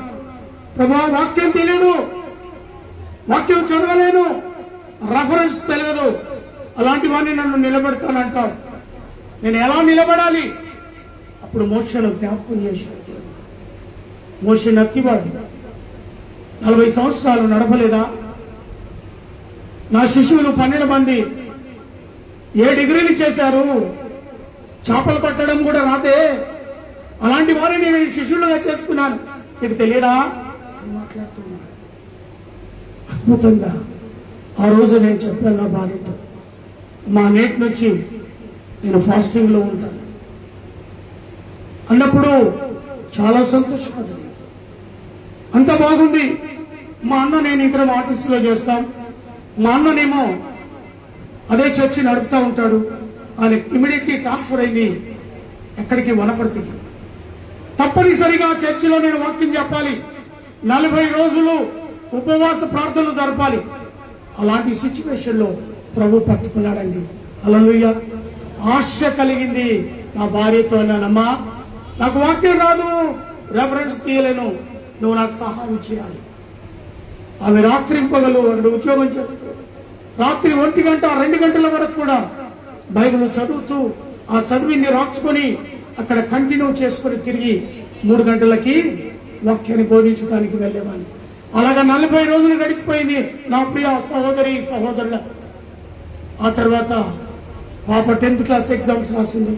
ప్రభు, వాక్యం తెలియదు, వాక్యం చదవలేను, రెఫరెన్స్ తెలియదు, అలాంటి వాడిని నన్ను నిలబెడతానంటావు, నేను ఎలా నిలబడాలి? అప్పుడు మోషేను జ్ఞాపకం చేశాడు. మోషే నత్తివాడు, 40 సంవత్సరాలు నడపలేదా? నా శిష్యులు 12 మంది 7 డిగ్రీలు చేశారు, చేపలు పట్టడం కూడా రాదే, అలాంటి వారిని నేను శిష్యులుగా చేసుకున్నాను, నీకు తెలియదా అని మాట్లాడుతున్నాను. అద్భుతంగా ఆ రోజు నేను చెప్పాను నా భార్యతో, మా నేటి నుంచి నేను ఫాస్టింగ్ లో ఉంటాను అన్నప్పుడు చాలా సంతోషపడింది. అంత బాగుంది. మా అన్న నేను ఇద్దరం ఆఫీసులో చేస్తాం. మా అన్ననేమో అదే చర్చి నడుపుతా ఉంటాడు. ఆయన ఇమీడియట్లీ ట్రాన్స్ఫర్ అయింది ఎక్కడికి, వనపర్తికి. తప్పనిసరిగా చర్చిలో నేను వాక్యం చెప్పాలి, 40 రోజులు ఉపవాస ప్రార్థనలు జరపాలి. అలాంటి సిచ్యువేషన్ లో ప్రభు పట్టుకున్నాడండి. హల్లెలూయా. ఆశ కలిగింది. నా భార్యతో అన్నానమ్మా, నాకు వాక్యం రాదు, రెఫరెన్స్ తీయలేను, నువ్వు నాకు సహాయం చేయాలి. ఆమె రాత్రి పగలు అక్కడ ఉద్యోగం చేస్తూ రాత్రి 1 గంట 2 గంటల వరకు కూడా బైబిల్ చదువుతూ ఆ చదివింది రాసుకొని అక్కడ కంటిన్యూ చేసుకుని తిరిగి 3 గంటలకి వాక్యాన్ని బోధించడానికి వెళ్ళేవాడిని. అలాగా 40 రోజులు గడిచిపోయింది నా ప్రియ సహోదరి సహోదరుల. ఆ తర్వాత పాప 10th క్లాస్ ఎగ్జామ్స్ రాసింది.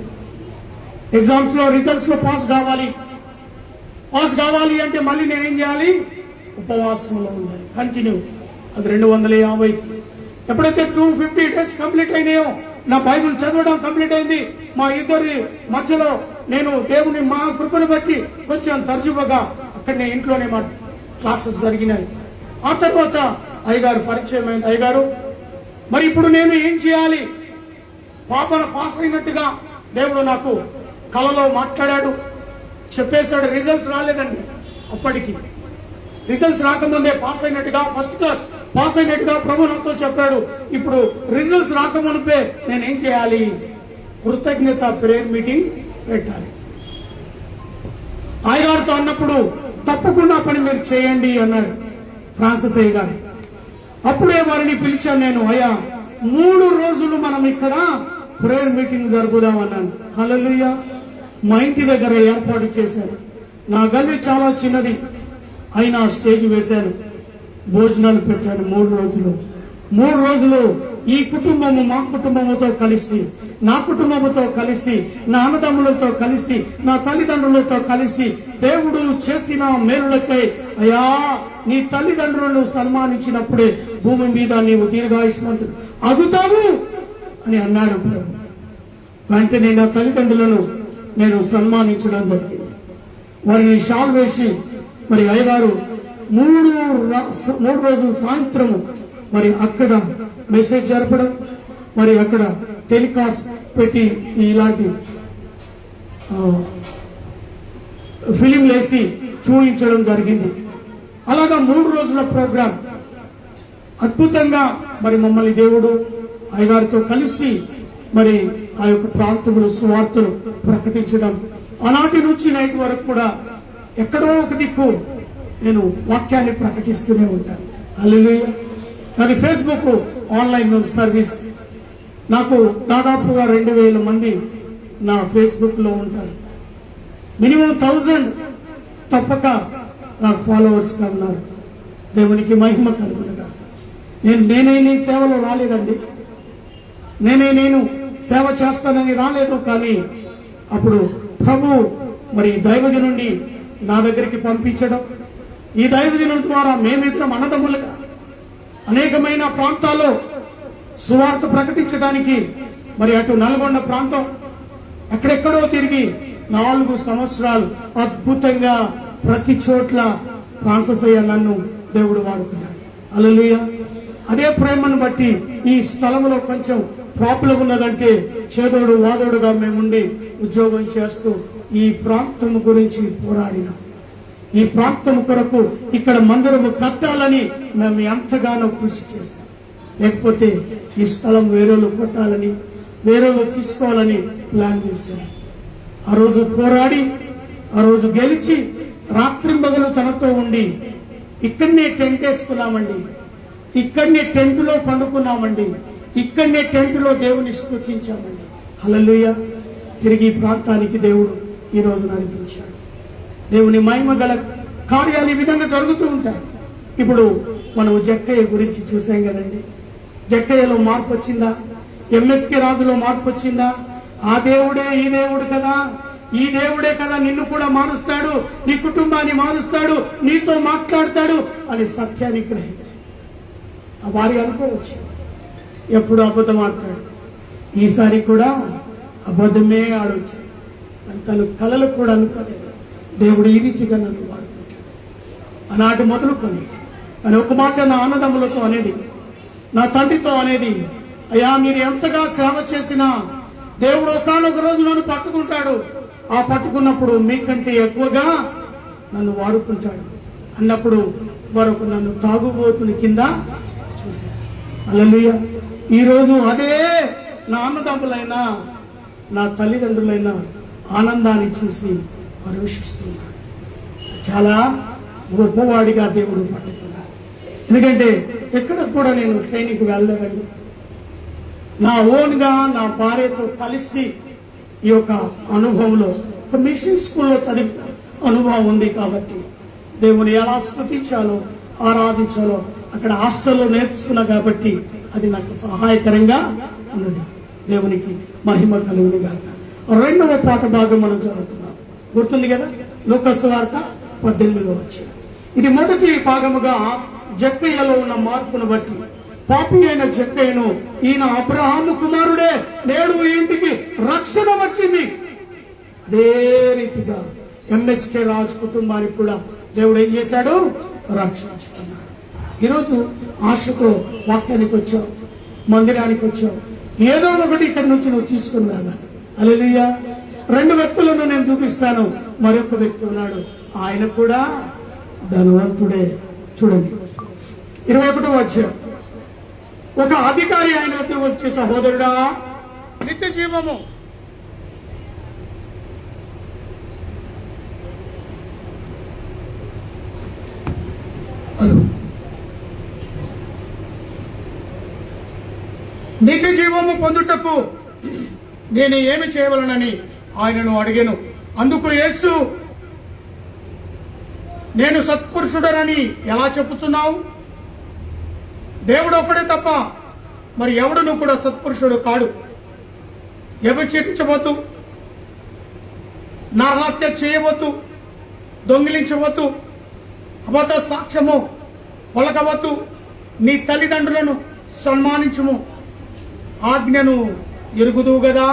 ఎగ్జామ్స్ లో రిజల్ట్స్ లో పాస్ కావాలి అంటే మళ్ళీ నేనేం చేయాలి? ఉపవాసంలో ఉండాలి, కంటిన్యూ. అది 250కి. ఎప్పుడైతే 250 డేస్ కంప్లీట్ అయినాయో నా బైబిల్ చదవడం కంప్లీట్ అయింది. మా ఇద్దరి మధ్యలో నేను దేవుని మా కృపను బట్టి కొంచెం తర్జుబాగా అక్కడనే ఇంట్లోనే మా క్లాసెస్ జరిగినాయి. ఆ తర్వాత అయ్యగారు పరిచయం అయింది. అయ్యగారు, మరి ఇప్పుడు నేను ఏం చేయాలి? పాపను పాస్ అయినట్టుగా దేవుడు నాకు కలలో మాట్లాడాడు, చెప్పేశాడు. రిజల్ట్స్ రాలేదండి అప్పటికి. రిజల్ట్స్ రాకముందే పాస్ అయినట్టుగా, ఫస్ట్ క్లాస్ పాస్ అయినట్టుగా ప్రభు నాతో చెప్పాడు. ఇప్పుడు రిజల్ట్స్ రాకమునిపే నేనేం చేయాలి? కృతజ్ఞత ప్రేయర్ మీటింగ్ పెట్టాలి. అయ్యగారితో అన్నప్పుడు తప్పకుండా పని మీరు చేయండి అన్నాడు ఫ్రాన్సిస్ అయ్య గారు. అప్పుడే వారిని పిలిచాను నేను. అయ్యా, 3 రోజులు మనం ఇక్కడ ప్రేయర్ మీటింగ్ జరుపుదాం అన్నాను. హల్లెలూయా. మా ఇంటి దగ్గర ఏర్పాటు చేశారు. నా గల్లి చాలా చిన్నది అయినా స్టేజ్ వేశాను, భోజనాలు పెట్టాను. 3 రోజులు ఈ కుటుంబము మా కుటుంబముతో కలిసి, నా కుటుంబముతో కలిసి, నా అన్నదమ్ములతో కలిసి, నా తల్లిదండ్రులతో కలిసి దేవుడు చేసిన మేలులకై, అయ్యా నీ తల్లిదండ్రులను సన్మానించినప్పుడే భూమి మీద నీవు దీర్ఘాయుష్మంతుడు అగుతావు అని అన్నాడు. వెంటనే నా తల్లిదండ్రులను నేను సన్మానించడం జరిగింది. వారిని షాల్ వేసి మరి అయ్యగారు మూడు రోజుల సాయంత్రము మరి అక్కడ మెసేజ్ జరపడం, మరి అక్కడ టెలికాస్ట్ పెట్టి ఇలాంటి ఫిలిం వేసి చూపించడం జరిగింది. అలాగా 3 రోజుల ప్రోగ్రాం అద్భుతంగా మరి మమ్మల్ని దేవుడు అయ్యగారితో కలిసి మరి ఆ యొక్క ప్రాంతంలో సువార్తలు ప్రకటించడం, ఆనాటి నుంచి నైట్ వరకు కూడా ఎక్కడో ఒక దిక్కు నేను వాక్యాన్ని ప్రకటిస్తూనే ఉంటాను. హల్లెలూయా. నాది ఫేస్బుక్ ఆన్లైన్ సర్వీస్. నాకు దాదాపుగా 2000 మంది నా ఫేస్బుక్ లో ఉంటారు. మినిమం 1000 తప్పక నాకు ఫాలోవర్స్ ఉన్నారు. దేవునికి మహిమ కలుగునుగా. నేనే సేవలో రాలేదండి, నేను సేవ చేస్తానని రాలేదు. కానీ అప్పుడు ప్రభు మరి దైవజనుడిని నా దగ్గరికి పంపించడం, ఈ దైవజనుడి ద్వారా మేమిద్దరం అన్నదమ్ములుగా అనేకమైన ప్రాంతాల్లో సువార్త ప్రకటించడానికి మరి అటు నల్గొండ ప్రాంతం ఎక్కడెక్కడో తిరిగి 4 సంవత్సరాలు అద్భుతంగా ప్రతి చోట్ల ఫ్రాన్సిస్ అయ్య నన్ను దేవుడు వాడుకున్నాడు. హల్లెలూయా. అదే ప్రేమను బట్టి ఈ స్థలంలో కొంచెం ప్రాబ్లం ఉన్నదంటే చేదోడు వాదోడుగా మేముండి ఉద్యోగం చేస్తూ ఈ ప్రాంతం గురించి పోరాడినాం. ఈ ప్రాంతం కొరకు ఇక్కడ మందిరము కట్టాలని మేము ఎంతగానో కృషి చేస్తాం. లేకపోతే ఈ స్థలం వేరేలు కొట్టాలని, వేరేలు తీసుకోవాలని ప్లాన్ చేశాం. ఆ రోజు పోరాడి, ఆ రోజు గెలిచి రాత్రింబగలు తనతో ఉండి ఇక్కడనే టెంట్ వేసుకున్నామండి, ఇక్కడనే టెంట్లో పండుకున్నామండి, ఇక్కడనే టెంట్లో దేవుని స్తుతించామండి. హల్లెలూయా. తిరిగి ఈ ప్రాంతానికి దేవుడు ఈ రోజు నడిపించాడు. దేవుని మహిమ గల కార్యాలు ఈ విధంగా జరుగుతూ ఉంటాయి. ఇప్పుడు మనం జక్కయ్య గురించి చూసాం కదండి. జక్కయ్యలో మార్పు వచ్చిందా? ఎంఎస్కే రాజులో మార్పు వచ్చిందా? ఆ దేవుడే ఈ దేవుడు కదా, ఈ దేవుడే కదా నిన్ను కూడా మారుస్తాడు, నీ కుటుంబాన్ని మారుస్తాడు, నీతో మాట్లాడతాడు అని సత్యాన్ని గ్రహించి ఆ వారి అనుకోవచ్చు. ఎప్పుడు అబద్ధం ఆడతాడు, ఈసారి కూడా అబద్ధమే ఆడవచ్చు. తను కలలు కూడా అనుకోలేదు. దేవుడు ఈ రీతిగా నన్ను వాడుకుంటాడు. ఆనాటి మొదలుకొని అని ఒక మాట నా అన్నదమ్ములతో అనేది, నా తండ్రితో అనేది, అయ్యా మీరు ఎంతగా సేవ చేసినా దేవుడు ఒకనొక రోజు నన్ను పట్టుకుంటాడు, ఆ పట్టుకున్నప్పుడు మీకంటే ఎక్కువగా నన్ను వాడుకుంటాడు అన్నప్పుడు వరకు నన్ను తాగుబోతుని కింద చూశారు. హల్లెలూయా. ఈరోజు అదే నా అన్నదమ్ములైనా నా తల్లిదండ్రులైనా ఆనందాన్ని చూసి పరవశిస్తున్నారు. చాలా గొప్పవాడిగా దేవుడు పట్టుకున్నాడు. ఎందుకంటే ఎక్కడ కూడా నేను ట్రైనింగ్కి వెళ్ళలేదండి. నా ఓన్గా నా భార్యతో కలిసి ఈ యొక్క అనుభవంలో ఒక మిషన్ స్కూల్లో చదివిన అనుభవం ఉంది కాబట్టి దేవుని ఎలా స్తుతించాలో ఆరాధించాలో అక్కడ హాస్టల్లో నేర్చుకున్నా కాబట్టి అది నాకు సహాయకరంగా ఉన్నది. దేవునికి మహిమ కలుగును గాక. 2వ పాట భాగం మనం చదువుతున్నాం, గుర్తుంది కదా, లూకాసు సువార్త 18వ అధ్యాయం. ఇది మొదటి భాగముగా జక్కయ్యలో ఉన్న మార్పును బట్టి పాపి అయిన జక్కయ్యను ఈయన అబ్రహాము కుమారుడే, నేడు ఈ ఇంటికి రక్షణ వచ్చింది. అదే రీతిగా ఎంఎస్కే రాజు కుటుంబానికి కూడా దేవుడు ఏం చేశాడు? రక్షించుకున్నాడు. ఈరోజు ఆశతో వాక్యానికి వచ్చావు, మందిరానికి వచ్చావు, ఏదో ఒకటి ఇక్కడి నుంచి నువ్వు తీసుకుని వెళ్ళాలి. హల్లెలూయా. 2 వ్యక్తులను నేను చూపిస్తాను. మరొక వ్యక్తి ఉన్నాడు, ఆయన కూడా ధనవంతుడే. చూడండి 21వ అధ్యాయం. ఒక అధికారి ఆయన వద్ద వచ్చి, సహోదరుడా, నిత్య జీవము నిత్య జీవము పొందుటకు నేను ఏమి చేయవలనని ఆయనను అడిగాను. అందుకు యేసు, నేను సత్పురుషుడనని ఎలా చెప్పుచున్నావు? దేవుడు ఒక్కడే తప్ప మరి ఎవడును కూడా సత్పురుషుడు కాడు. వ్యభిచరించవద్దు, నరహత్య చేయవద్దు, దొంగిలించవద్దు, అబద్ధ సాక్ష్యము పలకవద్దు, నీ తల్లిదండ్రులను సన్మానించుము, ఆజ్ఞను ఎరుగుదువు గదా.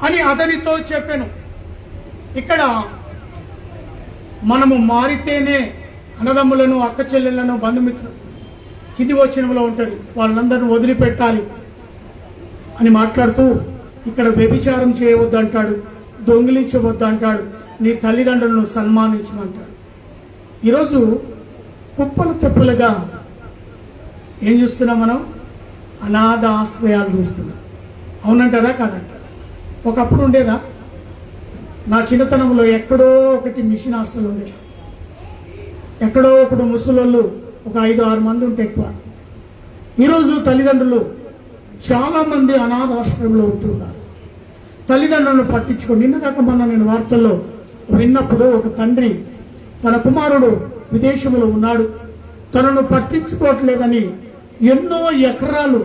అని అతనితో చెప్పాను. ఇక్కడ మనము మారితేనే అన్నదమ్ములను, అక్క చెల్లెళ్లను, బంధుమిత్రులు కింది వచనంలో ఉంటుంది, వాళ్ళందరినీ వదిలిపెట్టాలి అని మాట్లాడుతూ ఇక్కడ వ్యభిచారం చేయవద్దు అంటాడు, దొంగిలించవద్దు అంటాడు, నీ తల్లిదండ్రులను సన్మానించమంటాడు. ఈరోజు కుప్పలు తెప్పలుగా ఏం చూస్తున్నాం మనం? అనాథ ఆశ్రయాలు చూస్తున్నాం. అవునంటారా కాదంటారా? ఒకప్పుడు ఉండేదా? నా చిన్నతనంలో ఎక్కడో ఒకటి మిషన్ హాస్టల్ ఉండేది, ఎక్కడో ఒకటి ముసలోళ్ళు ఒక 5-6 మంది ఉంటే ఎక్కువ. ఈరోజు తల్లిదండ్రులు చాలా మంది అనాథ ఆశ్రయంలో ఉంటున్నారు. తల్లిదండ్రులను పట్టించుకోండి. నిన్నగాక మొన్న నేను వార్తల్లో విన్నప్పుడు ఒక తండ్రి తన కుమారుడు విదేశంలో ఉన్నాడు, తనను పట్టించుకోవట్లేదని ఎన్నో ఎకరాలు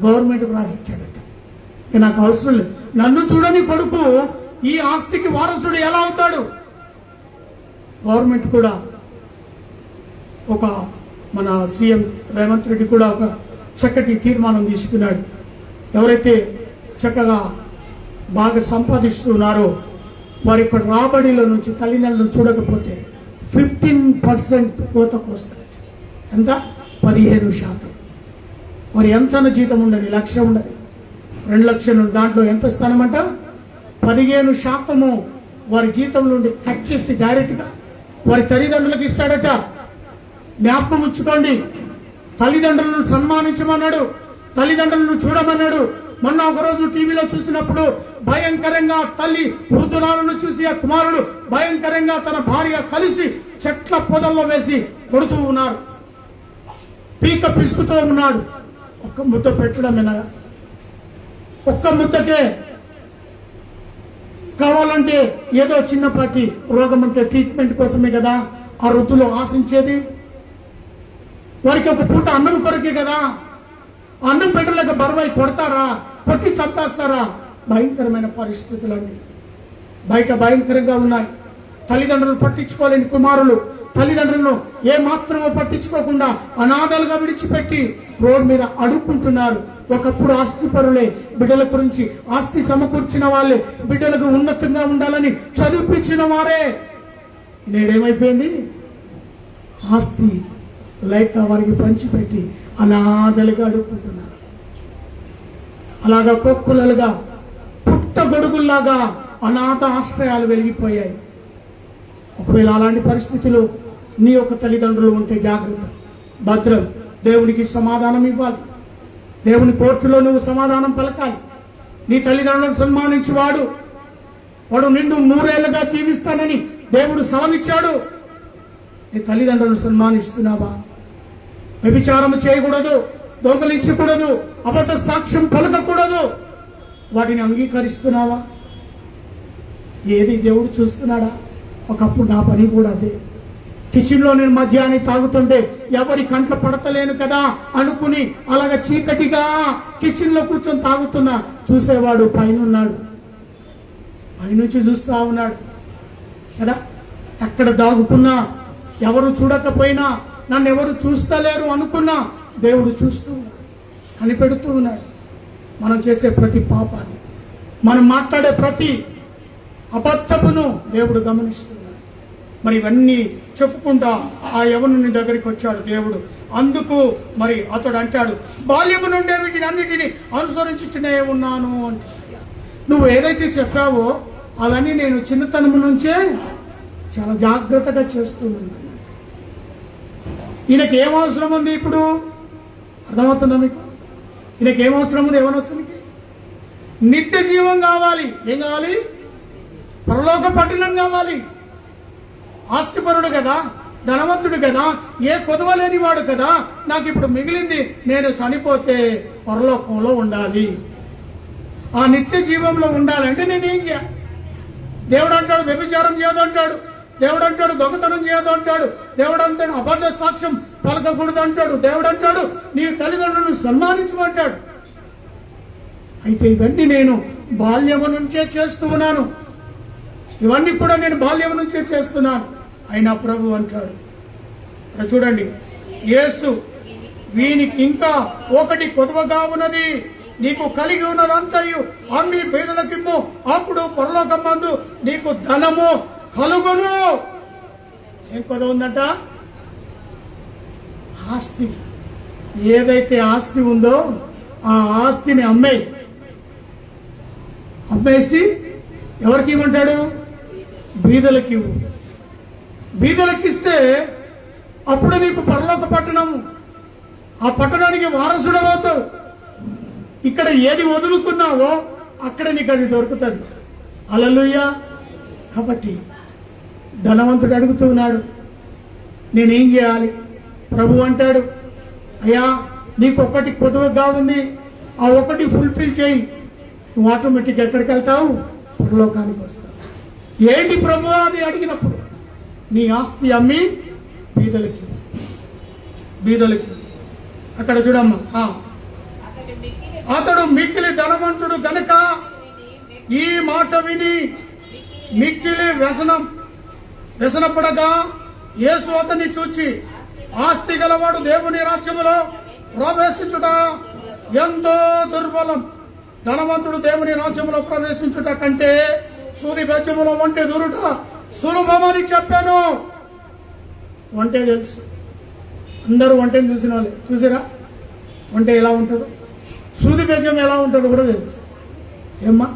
గవర్నమెంట్కి రాసిచ్చాడట. నాకు అవసరం లేదు, నన్ను చూడని కొడుకు ఈ ఆస్తికి వారసుడు ఎలా అవుతాడు? గవర్నమెంట్ కూడా ఒక మన సీఎం రేవంత్ రెడ్డి కూడా ఒక చక్కటి తీర్మానం తీసుకున్నాడు. ఎవరైతే చక్కగా బాగా సంపాదిస్తున్నారో వారి యొక్క రాబడిలో నుంచి తల్లిదండ్రులను చూడకపోతే 15% కోతకు వస్తుంది. ఎంత? 15%. మరి ఎంత జీతం ఉండని, 1,00,000 ఉండదు, 2 లక్షలు, దాంట్లో ఎంత స్థానమంట? 15% వారి జీతం నుండి కట్ చేసి డైరెక్ట్గా వారి తల్లిదండ్రులకు ఇస్తాడట. జ్ఞాపకం ఉంచుకోండి. తల్లిదండ్రులను సన్మానించమన్నాడు, తల్లిదండ్రులను చూడమన్నాడు. మొన్న ఒకరోజు టీవీలో చూసినప్పుడు భయంకరంగా తల్లి వృద్ధురాలను చూసి ఆ కుమారుడు భయంకరంగా తన భార్య కలిసి చెట్ల పొదల్లో వేసి కొడుతూ ఉన్నారు, పీక పిసుకుతూ ఉన్నాడు. ఒక్క ముద్ద పెట్టడమేనా? ఒక్క ముద్దకే కావాలంటే ఏదో చిన్నపాటి రోగం ఉంటే ట్రీట్మెంట్ కోసమే కదా ఆ వృద్ధులు ఆశించేది. వారికి ఒక పూట అన్నం కొరకే కదా. అన్నం పెట్టలేక బరువై కొడతారా, కొట్టి చంపేస్తారా? భయంకరమైన పరిస్థితులండి బయట భయంకరంగా ఉన్నాయి. తల్లిదండ్రులు పట్టించుకోలేని కుమారులు తల్లిదండ్రులను ఏ మాత్రమో పట్టించుకోకుండా అనాథలుగా విడిచిపెట్టి రోడ్డు మీద అడుక్కుంటున్నారు. ఒకప్పుడు ఆస్తిపరులే బిడ్డల గురించి ఆస్తి సమకూర్చిన వాళ్ళే, బిడ్డలకు ఉన్నతంగా ఉండాలని చదివిపించిన వారే. నేడేమైపోయింది? ఆస్తి లేక వారికి పంచిపెట్టి అనాథలుగా అడుక్కుంటున్నారు. అలాగా కొక్కులలుగా పుట్టగొడుగుల్లాగా అనాథ ఆశ్రయాలు వెలిగిపోయాయి. ఒకవేళ అలాంటి పరిస్థితులు నీ యొక్క తల్లిదండ్రులు ఉంటే జాగ్రత్త, భద్రం. దేవునికి సమాధానం ఇవ్వాలి, దేవుని కోర్టులో నువ్వు సమాధానం పలకాలి. నీ తల్లిదండ్రులను సన్మానించువాడు వాడు నిన్ను 100 ఏళ్లుగా జీవిస్తానని దేవుడు సెలవిచ్చాడు. నీ తల్లిదండ్రులను సన్మానిస్తున్నావా? వ్యభిచారం చేయకూడదు, దొంగలించకూడదు, అబద్ధ సాక్ష్యం పలకకూడదు. వాటిని అంగీకరిస్తున్నావా? ఏది దేవుడు చూస్తున్నాడా? ఒకప్పుడు నా పని కూడా అదే. కిచెన్లో నేను మద్యాన్ని తాగుతుంటే ఎవరి కంట్ల పడతలేను కదా అనుకుని అలాగ చీకటిగా కిచెన్లో కూర్చొని తాగుతున్నా చూసేవాడు పైనున్నాడు, పైనుంచి చూస్తా ఉన్నాడు కదా. ఎక్కడ దాగుకున్నా, ఎవరు చూడకపోయినా, నన్ను ఎవరు చూస్తలేరు అనుకున్నా దేవుడు చూస్తూ ఉన్నాడు, కనిపెడుతూ ఉన్నాడు. మనం చేసే ప్రతి పాపాన్ని, మనం మాట్లాడే ప్రతి అబద్ధమును దేవుడు గమనిస్తున్నాడు. మరి ఇవన్నీ చెప్పుకుంటా ఆ యవనుని దగ్గరికి వచ్చాడు దేవుడు. అందుకు మరి అతడు అంటాడు, బాల్యము నుండే వీటిని అన్నిటిని అనుసరించుతూనే ఉన్నాను అంటే. నువ్వు ఏదైతే చెప్పావో అవన్నీ నేను చిన్నతనము నుంచే చాలా జాగ్రత్తగా చేస్తూ ఉన్నాను. ఈయనకి ఏం అవసరం ఉంది ఇప్పుడు? అర్థమవుతుందా మీకు? ఈయనకి ఏం అవసరం ఉంది? ఏమనొస్తుంది? నిత్య జీవం కావాలి. ఏం కావాలి? పరలోక పట్టణం కావాలి. ఆస్తిపరుడు కదా, ధనవంతుడు కదా, ఏ కొదవలేని వాడు కదా. నాకు ఇప్పుడు మిగిలింది నేను చనిపోతే పరలోకంలో ఉండాలి, ఆ నిత్య జీవంలో ఉండాలంటే నేనేం చేయాలి? దేవుడు అంటాడు వ్యభిచారం చేయదు అంటాడు, దేవుడు అంటాడు దొంగతనం చేయదు అంటాడు, దేవుడు అంటాడు అబద్ధ సాక్ష్యం పలకకూడదు అంటాడు, దేవుడు అంటాడు నీ తల్లిదండ్రులను సన్మానించమంటాడు. అయితే ఇవన్నీ నేను బాల్యము నుంచే చేస్తూ ఉన్నాను, ఇవన్నీ కూడా నేను బాల్యం నుంచే చేస్తున్నాను. అయినా ప్రభు అంటాడు, ఇక్కడ చూడండి, యేసు వీనికి ఇంకా ఒకటి కొదవగా ఉన్నది. నీకు కలిగి ఉన్నదంతయు అమ్మి పేదలకిమ్ము, అప్పుడు పరలోకమందు నీకు ధనము కలుగును. ఏం కొద్ది ఉందంట? ఆస్తి. ఏదైతే ఆస్తి ఉందో ఆ ఆస్తిని అమ్మేసి ఎవరికి ఇవ్వమంటాడు? బీదలకి ఇవ్వు. బీదలకిస్తే అప్పుడు నీకు పరలోక పట్టణం, ఆ పట్టణానికి వారసుడవుతావు. ఇక్కడ ఏది వదులుకున్నావో అక్కడ నీకు అది దొరుకుతుంది. హల్లెలూయా. కాబట్టి ధనవంతుడు అడుగుతున్నాడు, నేనేం చేయాలి? ప్రభు అంటాడు, అయ్యా నీకు ఒకటి కొద్దుగా ఉంది, ఆ ఒకటి ఫుల్ఫిల్ చేయి, నువ్వు ఆటోమేటిక్ ఎక్కడికి వెళ్తావు? పరలోకానికి వస్తావు. ఏంటి ప్రభు అని అడిగినప్పుడు, నీ ఆస్తి అమ్మి బీదలకి. అక్కడ చూడమ్మా, అతడు మిక్కిలి ధనవంతుడు గనుక ఈ మాట విని మిక్కిలి వ్యసనపడగా యేసు అతన్ని చూచి, ఆస్తి గలవాడు దేవుని రాజ్యములో ప్రవేశించుట ఎంతో దుర్బలం. ధనవంతుడు దేవుని రాజ్యములో ప్రవేశించుట కంటే సూది బెజ్జములో ఒంటె దూరుట సులభమని చెప్పాను. ఒంటె తెలుసు, అందరూ ఒంటెని చూసిన వాళ్ళే. చూసారా ఒంటె ఎలా ఉంటుందో? సూది బెజ్జం ఎలా ఉంటుందో కూడా తెలుసు. ఏమ్మా,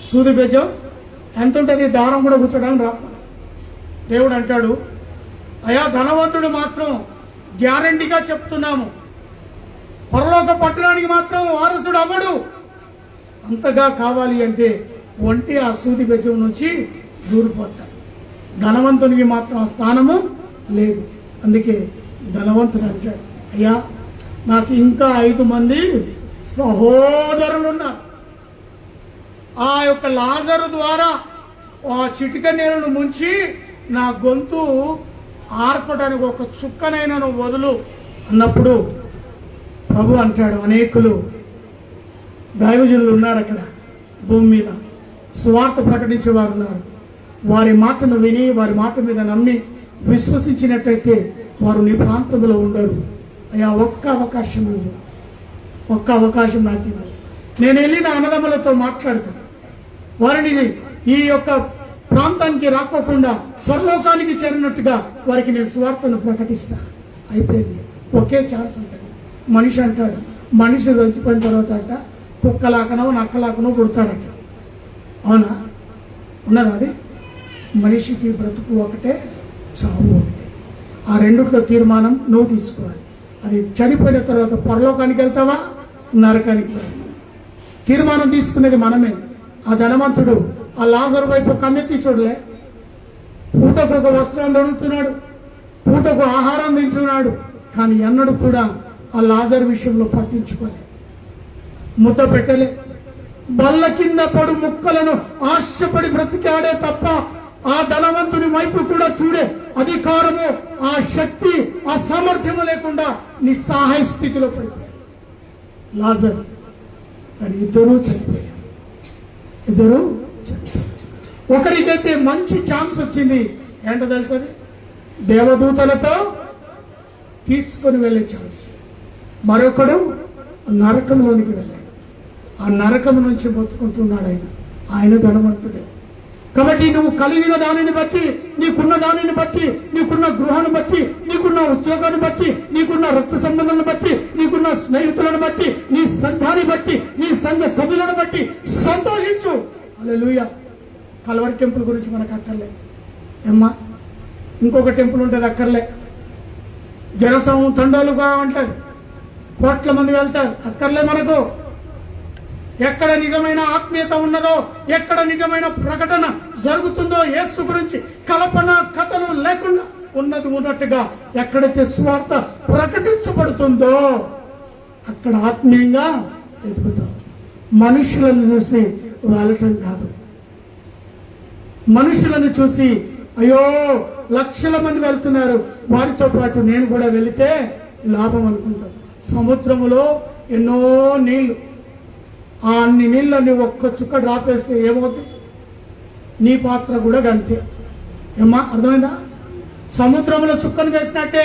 సూది బెజ్జం ఎంత ఉంటుంది? దారం కూడా కూర్చోడానికి రా. దేవుడు అంటాడు, అయ్యా ధనవంతుడు మాత్రం గ్యారంటీగా చెప్తున్నాము, పరలోక పట్టణానికి మాత్రం వారసుడు అవ్వడు. అంతగా కావాలి అంటే ఒంటి ఆ సూది బెజ్జం నుంచి దూరిపోతాడు. ధనవంతునికి మాత్రం ఆ స్థానము లేదు. అందుకే ధనవంతుడు అంటాడు, అయ్యా నాకు ఇంకా 5 మంది సహోదరులు ఉన్నారు. ఆ యొక్క లాజరు ద్వారా ఆ చిటిక నీళ్ళను ముంచి నా గొంతు ఆర్పడానికి ఒక చుక్కనైనా నువ్వు వదులు అన్నప్పుడు ప్రభు అంటాడు, అనేకులు దైవజనులు ఉన్నారు అక్కడ భూమి మీద, సువార్త ప్రకటించేవారు ఉన్నారు. వారి మాటను విని వారి మాట మీద నమ్మి విశ్వసించినట్టయితే వారు నీ ప్రాంతంలో ఉండరు. అయ్యా ఒక్క అవకాశం నాకు ఇవ్వు. నేను వెళ్ళి నా అన్నదమ్ములతో మాట్లాడతాను, వారిని ఈ యొక్క ప్రాంతానికి రాకోకుండా స్వర్లోకానికి చేరినట్టుగా వారికి నేను సువార్తను ప్రకటిస్తా. అయిపోయింది. ఒకే ఛాన్స్ ఉంటుంది. మనిషి అంటాడు, మనిషి చచ్చిపోయిన తర్వాత అంట కుక్కలాకనో నక్కలాకనో పుడతారట. అవునా? ఉన్నది అది? మనిషికి బ్రతుకు ఒకటే, చావు ఒకటే. ఆ రెండిట్లో తీర్మానం నువ్వు తీసుకోవాలి. అది చనిపోయిన తర్వాత పరలోకానికి వెళ్తావా, నరకానికి వెళ్తావా? తీర్మానం తీసుకునేది మనమే. ఆ ధనవంతుడు ఆ లాజరు వైపు కన్నెత్తి చూడలే. పూటకు ఒక వస్త్రం దొరుకుతున్నాడు, పూటకు ఆహారం తింటున్నాడు, కానీ ఎన్నడూ కూడా ఆ లాజరు విషయంలో పట్టించుకోలే, ముద్ద పెట్టలే. బల్ల కింద పడు ముక్కలను ఆశపడి బ్రతికాడే తప్ప ఆ ధనవంతుని వైపు కూడా చూడే అధికారము, ఆ శక్తి, ఆ సామర్థ్యము లేకుండా నిస్సహాయ స్థితిలో పడిపోయాడు లాజరు. కానీ ఇద్దరూ చనిపోయారు. ఒకరికైతే మంచి ఛాన్స్ వచ్చింది. ఏంటో తెలుసా? దేవదూతలతో తీసుకొని వెళ్ళే ఛాన్స్. మరొకడు నరకంలోనికి వెళ్ళాడు. ఆ నరకం నుంచి బతుకుంటున్నాడు ఆయన ధనవంతుడే. కాబట్టి నువ్వు కలిగిన దానిని బట్టి, నీకున్న దానిని బట్టి, నీకున్న గృహాన్ని బట్టి, నీకున్న ఉద్యోగాన్ని బట్టి, నీకున్న రక్త సంబంధాన్ని బట్టి, నీకున్న స్నేహితులను బట్టి, నీ సంఘాన్ని బట్టి, నీ సంఘ సభ్యులను బట్టి సంతోషించు. హల్లెలూయా. కల్వరి టెంపుల్ గురించి మనకు అక్కర్లే ఏమ్మా. ఇంకొక టెంపుల్ ఉంటుంది, అక్కర్లే. జనసమూహం తండాలుగా ఉంటుంది, కోట్ల మంది వెళ్తారు, అక్కర్లే మనకు. ఎక్కడ నిజమైన ఆత్మీయత ఉన్నదో, ఎక్కడ నిజమైన ప్రకటన జరుగుతుందో, యేసు గురించి కల్పన కథలు లేకుండా ఉన్నది ఉన్నట్టుగా ఎక్కడైతే స్వార్థ ప్రకటించబడుతుందో అక్కడ ఆత్మీయంగా ఎదుగుతాం. మనుషులను చూసి వెళ్ళటం కాదు, మనుషులను చూసి అయ్యో లక్షల మంది వెళ్తున్నారు, వారితో పాటు నేను కూడా వెళితే లాభం అనుకుంటాం. సముద్రములో ఎన్నో నీళ్లు, ఆ అన్ని నీళ్ళని ఒక్క చుక్క డ్రాప్ వేస్తే ఏమవుతుంది? నీ పాత్ర కూడా గంతే. ఏమ్మా, అర్థమైందా? సముద్రంలో చుక్కను వేసినట్టే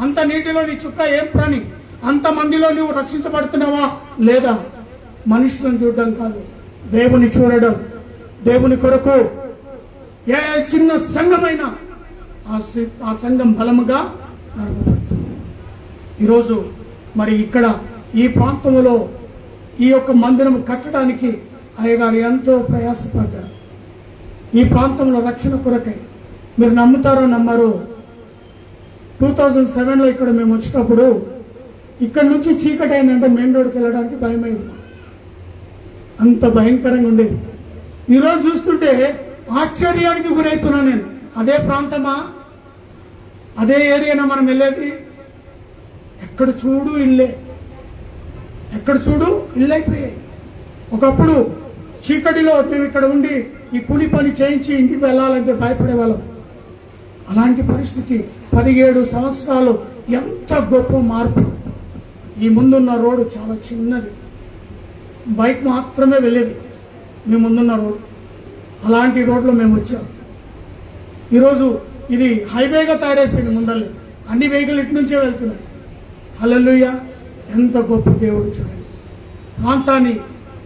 అంత నీటిలో నీ చుక్క ఏం ప్రాణి? అంతమందిలో నువ్వు రక్షించబడుతున్నావా లేదా? మనుషులను చూడడం కాదు, దేవుని చూడడం. దేవుని కొరకు ఏ చిన్న సంఘమైనా ఆ సంఘం బలముగా నడపబడుతుంది. ఈరోజు మరి ఇక్కడ ఈ ప్రాంతంలో ఈ యొక్క మందిరం కట్టడానికి అయ్యగారు ఎంతో ప్రయాసపడ్డారు. ఈ ప్రాంతంలో రక్షణ కొరకై. మీరు నమ్ముతారో నమ్మరో, 2007లో ఇక్కడ మేము వచ్చినప్పుడు ఇక్కడ నుంచి చీకటి అయిందంటే మెయిన్ రోడ్కి వెళ్ళడానికి భయమైంది. అంత భయంకరంగా ఉండేది. ఈరోజు చూస్తుంటే ఆశ్చర్యానికి గురవుతున్నా నేను. అదే ప్రాంతమా, అదే ఏరియానా మనం వెళ్ళేది? ఎక్కడ చూడు ఇల్లే, ఎక్కడ చూడు ఇల్లు అయిపోయాయి. ఒకప్పుడు చీకటిలో మేము ఇక్కడ ఉండి ఈ కూలి పని చేయించి ఇంటికి వెళ్ళాలంటే భయపడేవాళ్ళం. అలాంటి పరిస్థితి 17 సంవత్సరాలు. ఎంత గొప్ప మార్పు. ఈ ముందున్న రోడ్డు చాలా చిన్నది, బైక్ మాత్రమే వెళ్ళేది మీ ముందున్న రోడ్డు. అలాంటి రోడ్లో మేము వచ్చాం. ఈరోజు ఇది హైవేగా తయారైపోయింది. ముందల్ని అన్ని వెహికల్ ఇటు నుంచే వెళ్తున్నాయి. హల్లెలూయా! ఎంత గొప్ప దేవుడు చూడండి. ప్రాంతాన్ని,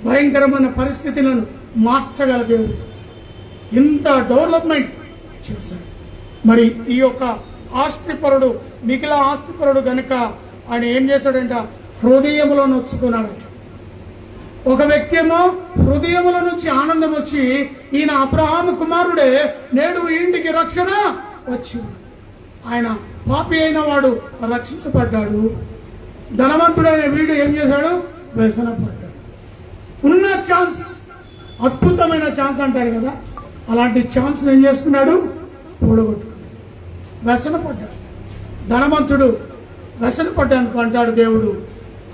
భయంకరమైన పరిస్థితులను మార్చగల దేవుడు. ఇంత డెవలప్మెంట్ చేశాడు. మరి ఈ యొక్క ఆస్తిపరుడు, మిగిలిన ఆస్తిపరుడు గనుక ఆయన ఏం చేశాడంట? హృదయంలో నొచ్చుకున్నాడంట. ఒక వ్యక్తి ఏమో హృదయంలో నుంచి ఆనందం వచ్చి, ఈయన అబ్రహాము కుమారుడే, నేడు ఈ ఇంటికి రక్షణ వచ్చింది. ఆయన పాపి అయిన వాడు రక్షించబడ్డాడు. ధనవంతుడైన వీడు ఏం చేశాడు? వ్యసనపడ్డాడు. ఉన్న ఛాన్స్, అద్భుతమైన ఛాన్స్ అంటారు కదా, అలాంటి ఛాన్స్ ఏం చేసుకున్నాడు? కూడగొట్టుకున్నాడు. వ్యసనపడ్డాడు. ధనవంతుడు వ్యసనపడ్డానికి అంటాడు దేవుడు,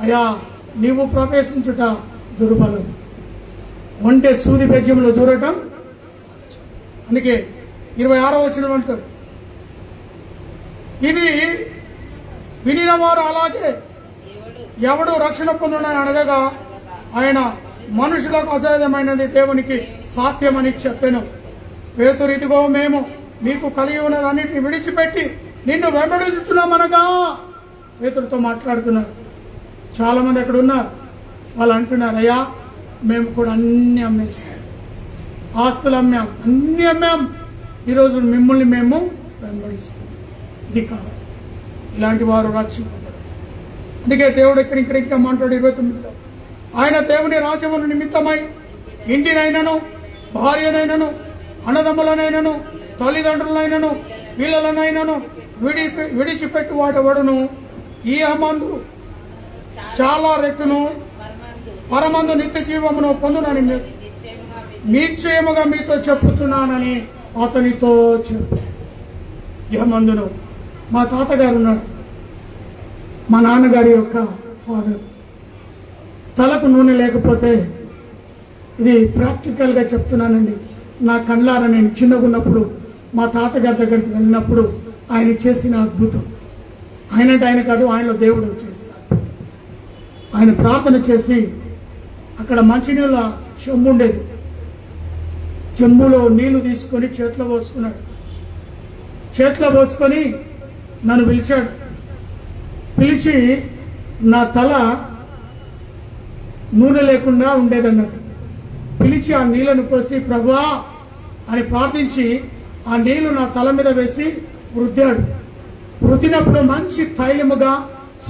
అయ్యా నీవు ప్రవేశించుట దుర్బలం, ఒంటె సూది బెజ్యంలో చూడటం. అందుకే 26వ వచనం అంటాడు, ఇది వినిన వారు అలాగే ఎవడు రక్షణ పొందునని అడగగా ఆయన మనుషులకు అసాధ్యమైనది దేవునికి సాధ్యమని చెప్పెను. పేతురు, ఇదిగో మేము మీకు కలిగి ఉన్నదన్నిటిని విడిచిపెట్టి నిన్ను వెంబడిస్తున్నామనగా. పేతురుతో మాట్లాడుతున్నారు. చాలా మంది అక్కడ ఉన్నారు. వాళ్ళు అంటున్నారు, అయ్యా మేము కూడా అన్ని అమ్మేస్తాం, ఆస్తులు అమ్మాం, అన్ని అమ్మాం, ఈరోజు మిమ్మల్ని మేము వెంబడిస్తాం. ఇది కావాలి. ఇలాంటి వారు రక్షింపబడతారు. అందుకే దేవుడు ఇక్కడ ఇంకా మాట్లాడు 29లో, ఆయన దేవుని రాజ్యమును నిమిత్తమై ఇంటినైనను, భార్యనైనను, అన్నదమ్ములనైనను, తల్లిదండ్రులనైనను, పిల్లలనైనను విడిచిపెట్టి వాడెవడును ఈ అమందు చాలా రెట్టును పరమందు నిత్య జీవమును పొందునని నిశ్చయముగా మీతో చెప్పుచున్నానని అతనితో చెప్పు. యమందును మా తాతగారు ఉన్నాడు, మా నాన్నగారి యొక్క ఫాదర్. తలకు నూనె లేకపోతే, ఇది ప్రాక్టికల్గా చెప్తున్నానండి, నా కళ్ళారా నేను చిన్నగున్నప్పుడు మా తాతగారి దగ్గరికి వెళ్ళినప్పుడు ఆయన చేసిన అద్భుతం. ఆయనంటే ఆయన కాదు, ఆయనలో దేవుడు చేసిన అద్భుతం. ఆయన ప్రార్థన చేసి అక్కడ మంచినీళ్ళ చెంబు ఉండేది, చెంబులో నీళ్లు తీసుకొని చేతిలో పోసుకున్నాడు. చేతిలో పోసుకొని నన్ను పిలిచాడు. పిలిచి నా తల నూనె లేకుండా ఉండేదన్నట్టు పిలిచి ఆ నీళ్లను పోసి ప్రభువా అని ప్రార్థించి ఆ నీళ్లు నా తల మీద వేసి రుద్దాడు. రుద్దినప్పుడు మంచి తైలముగా,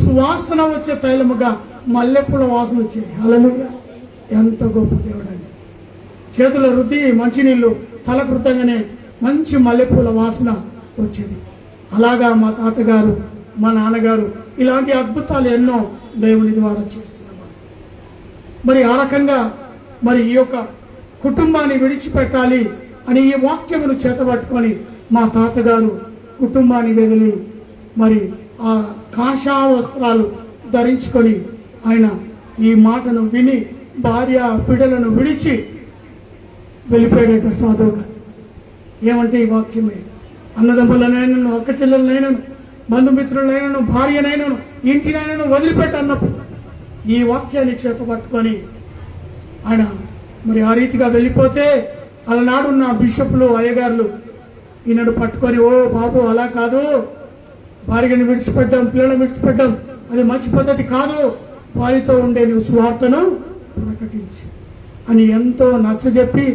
సువాసన వచ్చే తైలముగా మల్లెపూల వాసన వచ్చేది. హల్లెలూయా! ఎంత గొప్ప దేవుడు అండి. చేతుల రుద్ది మంచినీళ్ళు తలకు రుద్దగానే మంచి మల్లెపూల వాసన వచ్చేది. అలాగా మా తాతగారు, మా నాన్నగారు ఇలాంటి అద్భుతాలు ఎన్నో దేవుని ద్వారా చేస్తున్నారు. మరి ఆ రకంగా మరి ఈ యొక్క కుటుంబాన్ని విడిచిపెట్టాలి అని ఈ వాక్యమును చేతబట్టుకొని మా తాతగారు కుటుంబాన్ని వదిలి మరి ఆ కాషా వస్త్రాలు ధరించుకొని ఆయన ఈ మాటను విని భార్య బిడ్డలను విడిచి వెళ్ళిపోయాడట సాధువుగా. ఏమంటే ఈ వాక్యమే, అన్నదమ్ములనైనను, అక్క చెల్లెలనైనను, బంధుమిత్రులైనను, భార్యనైనను, ఇంటినైనను వదిలిపెట్టన్నప్పుడు ఈ వాక్యాన్ని చేతపట్టుకొని ఆయన మరి ఆ రీతిగా వెళ్ళిపోతే అలనాడున్న బిషప్లు, అయ్యగారులు ఈనాడు పట్టుకొని, ఓ బాబు అలా కాదు, భార్యను విడిచిపెట్టాం, పిల్లలను విడిచిపెట్టాం, అది మంచి పద్ధతి కాదు, వారితో ఉండే నువ్వు సువార్తను ప్రకటించు అని ఎంతో నచ్చజెప్పి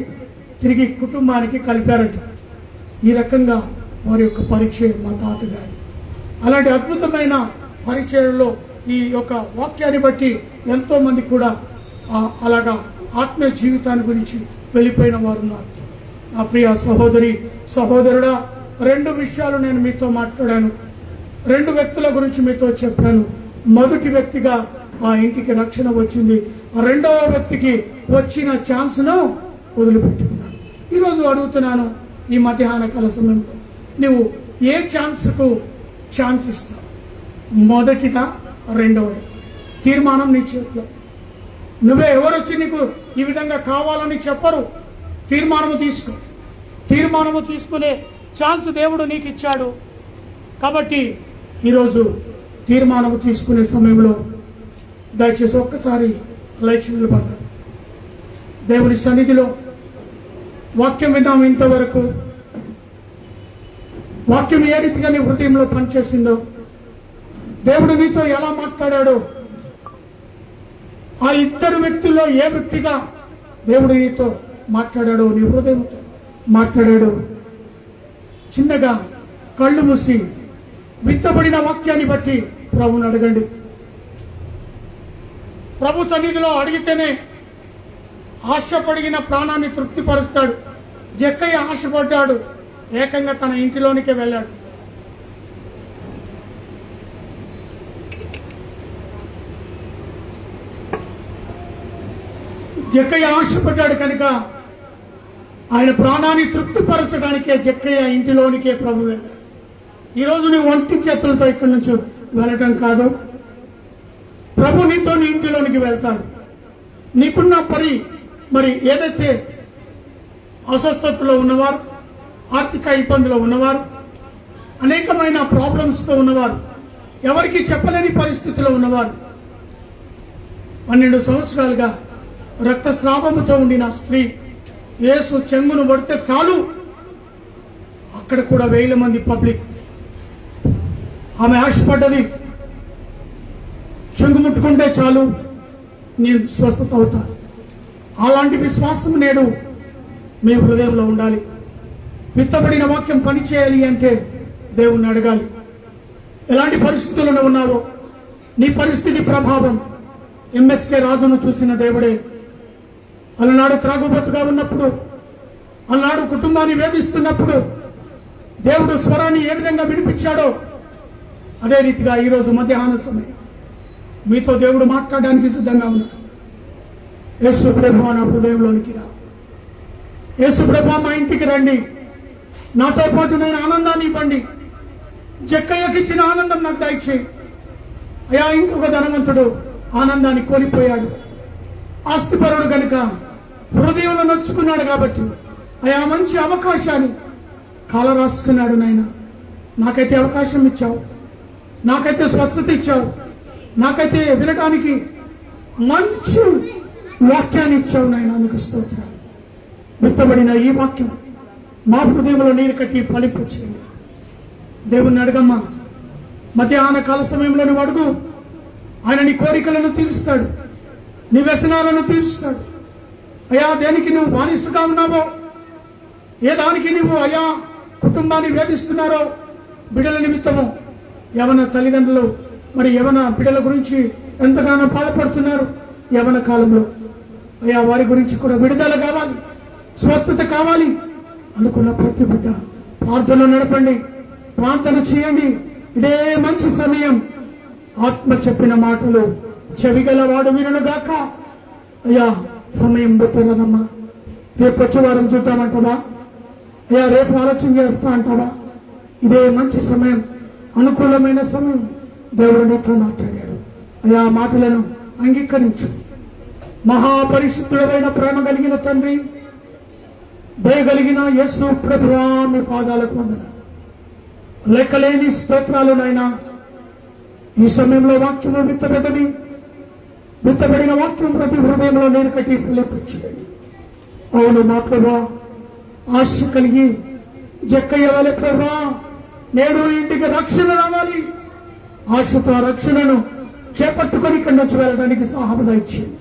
తిరిగి కుటుంబానికి కలిపారట. ఈ రకంగా వారి యొక్క పరిచయం మా తాతగారి. అలాంటి అద్భుతమైన పరిచయంలో ఈ యొక్క వాక్యాన్ని బట్టి ఎంతో మంది కూడా అలాగా ఆత్మీయ జీవితాన్ని గురించి వెళ్ళిపోయిన వారు ఉన్నారు. నా ప్రియ సహోదరి సహోదరుడా, 2 విషయాలు నేను మీతో మాట్లాడాను. 2 వ్యక్తుల గురించి మీతో చెప్పాను. మొదటి వ్యక్తిగా ఆ ఇంటికి రక్షణ వచ్చింది, రెండవ వ్యక్తికి వచ్చిన ఛాన్స్ను వదిలిపెట్టుకున్నాను. ఈరోజు అడుగుతున్నాను, ఈ మధ్యాహ్న కాల సమయంలో నువ్వు ఏ ఛాన్స్కు ఛాన్స్ ఇస్తావు? మొదటిదా, రెండవది? తీర్మానం నీ చేతిలో. నువ్వే ఎవరొచ్చి నీకు ఈ విధంగా కావాలని చెప్పరు. తీర్మానము తీసుకో. తీర్మానము తీసుకునే ఛాన్స్ దేవుడు నీకు ఇచ్చాడు. కాబట్టి ఈరోజు తీర్మానము తీసుకునే సమయంలో దయచేసి ఒక్కసారి లేచి నిలబడతారు. దేవుని సన్నిధిలో వాక్యం విన్నాం. ఇంతవరకు వాక్యం ఏ రీతిగా నీ హృదయంలో పనిచేసిందో, దేవుడు నీతో ఎలా మాట్లాడాడో, ఆ 2 వ్యక్తుల్లో ఏ వ్యక్తిగా దేవుడు నీతో మాట్లాడాడో, నీ హృదయంతో మాట్లాడాడో, చిన్నగా కళ్ళు మూసి విత్తబడిన వాక్యాన్ని బట్టి ప్రభుని అడగండి. ప్రభు సన్నిధిలో అడిగితేనే ఆశపడిన ప్రాణాన్ని తృప్తిపరుస్తాడు. జక్కయ్య ఆశపడ్డాడు, ఏకంగా తన ఇంటిలోనికే వెళ్ళాడు. జక్కయ్య ఆశపడ్డాడు కనుక ఆయన ప్రాణాన్ని తృప్తిపరచడానికే జక్కయ్య ఇంటిలోనికే ప్రభు వెళ్ళాడు. ఈరోజు నీ ఒంటి చేతులతో ఇక్కడి నుంచి వెళ్ళటం కాదు, ప్రభు నీతో నీ ఇంటిలోనికి వెళ్తాడు. నీకున్న మరి ఏదైతే అస్వస్థతలో ఉన్నవారు, ఆర్థిక ఇబ్బందులో ఉన్నవారు, అనేకమైన ప్రాబ్లమ్స్తో ఉన్నవారు, ఎవరికి చెప్పలేని పరిస్థితిలో ఉన్నవారు, 12 సంవత్సరాలుగా రక్తస్రావముతో ఉండిన స్త్రీ యేసు చెంగును పడితే చాలు, అక్కడ కూడా 1000 మంది పబ్లిక్. ఆమె ఆశపడ్డది, చెంగు ముట్టుకుంటే చాలు నేను స్వస్థత అవుతా. అలాంటి విశ్వాసం నేడు మీ హృదయంలో ఉండాలి. విత్తబడిన వాక్యం పనిచేయాలి అంటే దేవుణ్ణి అడగాలి. ఎలాంటి పరిస్థితుల్లో ఉన్నావో నీ పరిస్థితి ప్రభావం ఎంఎస్కే రాజును చూసిన దేవుడే. అలనాడు త్రాగుబోతుగా ఉన్నప్పుడు, అలనాడు కుటుంబాన్ని వేధిస్తున్నప్పుడు దేవుడు స్వరాన్ని ఏ విధంగా వినిపించాడో అదే రీతిగా ఈరోజు మధ్యాహ్న సమయం మీతో దేవుడు మాట్లాడడానికి సిద్ధంగా ఉన్నాడు. యేసు ప్రభువా నా హృదయంలోనికి రా. యేసు ప్రభువా మా ఇంటికి రండి. నాతో పాటు నేను ఆనందాన్ని ఇవ్వండి. జక్కయ్యకి ఇచ్చిన ఆనందం నాకు దయచేయి. అయా, ఇంకొక ధనవంతుడు ఆనందాన్ని కోల్పోయాడు. ఆస్తిపరుడు కనుక హృదయంలో నొచ్చుకున్నాడు కాబట్టి అయా మంచి అవకాశాన్ని కాల రాసుకున్నాడు. నాయన, నాకైతే అవకాశం ఇచ్చావు, నాకైతే స్వస్థత ఇచ్చావు, నాకైతే వినటానికి మంచి వాక్యాన్ని ఇచ్చావు. నాయన, నీకు స్తోత్రాలు. విత్తబడిన ఈ వాక్యం మా హృదయంలో నీరు కట్టి ఫలింపచేయండి. దేవుణ్ణి అడగమ్మా. మధ్యాహ్న కాల సమయంలో నువ్వు అడుగు. ఆయన నీ కోరికలను తీరుస్తాడు, నీ వ్యసనాలను తీరుస్తాడు. అయా, దేనికి నువ్వు బానిసగా ఉన్నావో, ఏ దానికి నువ్వు అయా కుటుంబాన్ని వేధిస్తున్నారో, బిడ్డల నిమిత్తము యవన తల్లిదండ్రులు మరి యవన బిడ్డల గురించి ఎంతగానో బాధపడుతున్నారు. యవన కాలంలో అయా వారి గురించి కూడా విడుదల కావాలి, స్వస్థత కావాలి అనుకున్న ప్రతి బిడ్డ ప్రార్థన నడపండి, ప్రార్థన చేయండి. ఇదే మంచి సమయం. ఆత్మ చెప్పిన మాటలు చెవిగలవాడు విననుగాక. అయ్యా, సమయం పోతున్నదమ్మా. రేపు వచ్చే వారం చూద్దామంటావా? అయ్యా, రేపు ఆలోచన చేస్తా అంటావా? ఇదే మంచి సమయం, అనుకూలమైన సమయం. దేవుడు నీతో మాట్లాడాడు. అయ్యా, మాటలను అంగీకరించు. మహాపరిశుద్ధుడైన ప్రేమ కలిగిన తండ్రి, దయగలిగిన యేసు ప్రభువా, మీ పాదాలకు వందనాలు. లెక్కలేని స్తోత్రాలు నాయనా. ఈ సమయంలో వాక్యము విత్తబడిన వాక్యం ప్రతి హృదయంలో నేను కట్టి ఫలింపచేయండి. అవును మా ప్రభువా, ఆశ కలిగి జక్కయ్య వలె ప్రభువా నేడు ఇంటికి రక్షణ రావాలి. ఆశతో రక్షణను చేపట్టుకొని ఇక్కడి నుంచి వెళ్ళడానికి సహాయం ఇచ్చింది.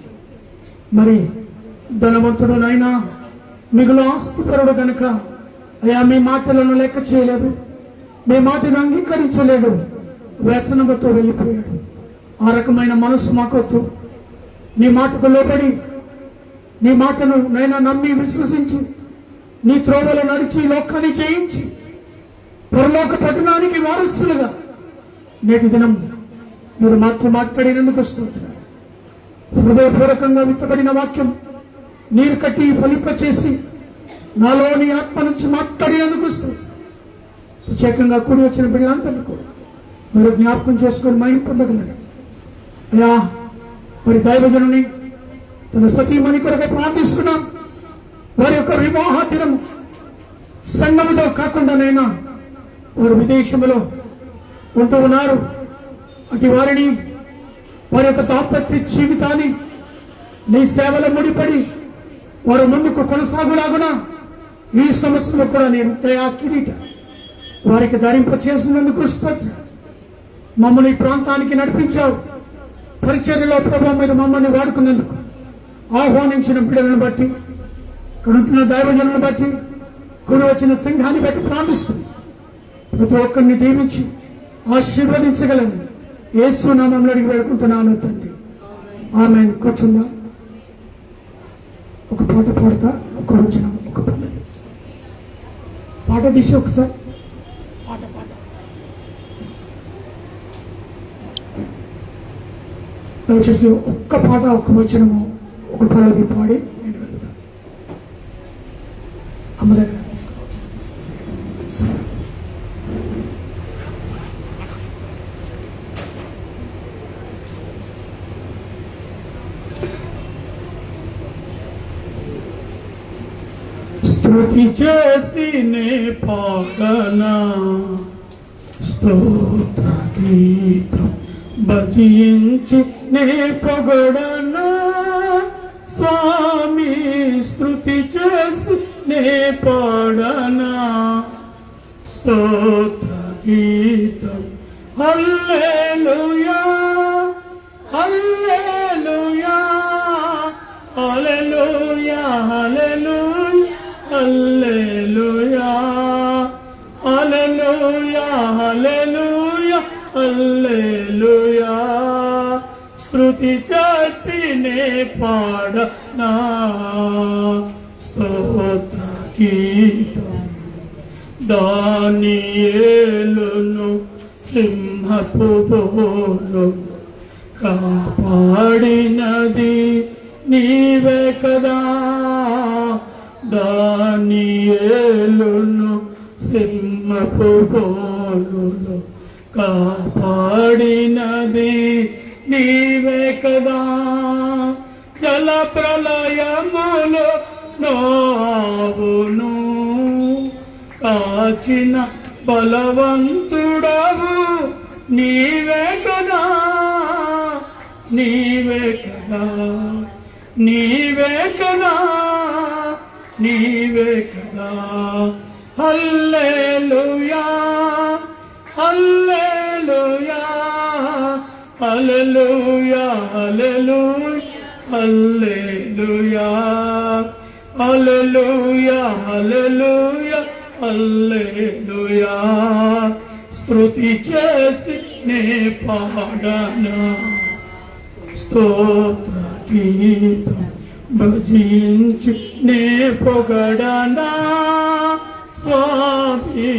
మరి ధనవంతుడు నాయనా మిగులు ఆస్తిపరుడు కనుక అయ్యా మీ మాటలను లెక్క చేయలేదు, మీ మాటను అంగీకరించలేదు, వ్యసనముతో వెళ్ళిపోయాడు. ఆ రకమైన మనసు మాకొద్దు. నీ మాటకు లోబడి నీ మాటను నైనా నమ్మి విశ్వసించి నీ త్రోవలు నడిచి లోకాన్ని జయించి పరలోక పట్టణానికి వారసులుగా నేటి దినం మీరు మాత్రం మాట్లాడినందుకు స్తోత్రం. హృదయపూర్వకంగా విత్తబడిన వాక్యం నీరు కట్టి ఫలింపచేసి నాలోని ఆత్మ నుంచి మాట్లాడినందుకు స్తోత్రం. ప్రత్యేకంగా కూడి వచ్చిన బిడ్డలందరినీ కూడా మీరు జ్ఞాపకం చేసుకొని మహిమ పొందగలరు. అయ్యా మరి దైవజనుని తన సతీమణి కొరకు ప్రార్థిస్తున్నాం. వారి యొక్క వివాహ దినము సంఘముతో కాకుండానైనా వారు విదేశంలో ఉంటూ ఉన్నారు. అటు వారిని వారి యొక్క దాంపత్య జీవితాన్ని నీ సేవలో ముడిపడి వారు ముందుకు కొనసాగులాగున ఈ సంవత్సరంలో కూడా నేను దయా కిరీట వారికి ధరింప చేసినందుకు స్తోత్రం. మమ్మల్ని ఈ ప్రాంతానికి నడిపించావు. పరిచర్యలో ప్రభావం మీరు మమ్మల్ని వాడుకున్నందుకు ఆహ్వానించిన బిడ్డలను బట్టి, ఇక్కడ ఉంటున్న దైవజనులను బట్టి, కూడా వచ్చిన సంఘాన్ని బట్టి ప్రార్థిస్తుంది. ప్రతి ఒక్కరిని దీవించి ఆశీర్వదించగలను యేసు నామములో అడిగి వేడుకుంటున్నాను తండ్రి. ఆమేన్. కూర్చుందా. ఒక పాట పాడతా, ఒక వచ్చిన ఒక పల్లె పాట తీసి ఒకసారి పాట దయచేసి ఒక్క పాట ఒక్క వచనము ఒక పల్లెకి పాడి నేను వెళ్తాను. అమ్మ దగ్గర తీసుకోవాలి. స్తుతి చేసి నే పాడనా స్తోత్ర గీతం భజించి నే పొగడనా స్వామి. స్తుతి చేసి నే పాడనా స్తోత్ర గీతం. హల్లెలూయా హల్లెలూయా హల్లెలూయా హల్లెలూయా హల్లెలూయా హల్లెలూయా హల్లెలూయా. స్తుతి చేసి నే పాడనా స్తోత్ర గీతం. దానియేలును సింహపు బోలును కాపాడినది నీవే కదా. దానియేలును సింహపు బోలును కాపాడినది నీవే కదా. జల ప్రళయములో నోవును కాచిన బలవంతుడవు నీవే కదా. నీవే కదా నీవే కదా నీవే కదా. హల్లెలూయా హల్లెలూయా హల్లెలూయా హల్లెలూయా హల్లెలూయా హల్లెలూయా హల్లెలూయా. స్తుతి చేసి నే పాడనా స్తోత్ర గీతం భజించి నే పొగడనా స్వామి.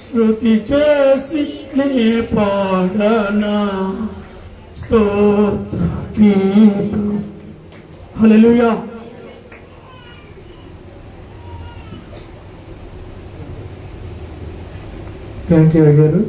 స్తుతి చేసి నే పాడనా స్తోత్ర గీతం. హల్లెలూయా. థ్యాంక్ యూ గారు.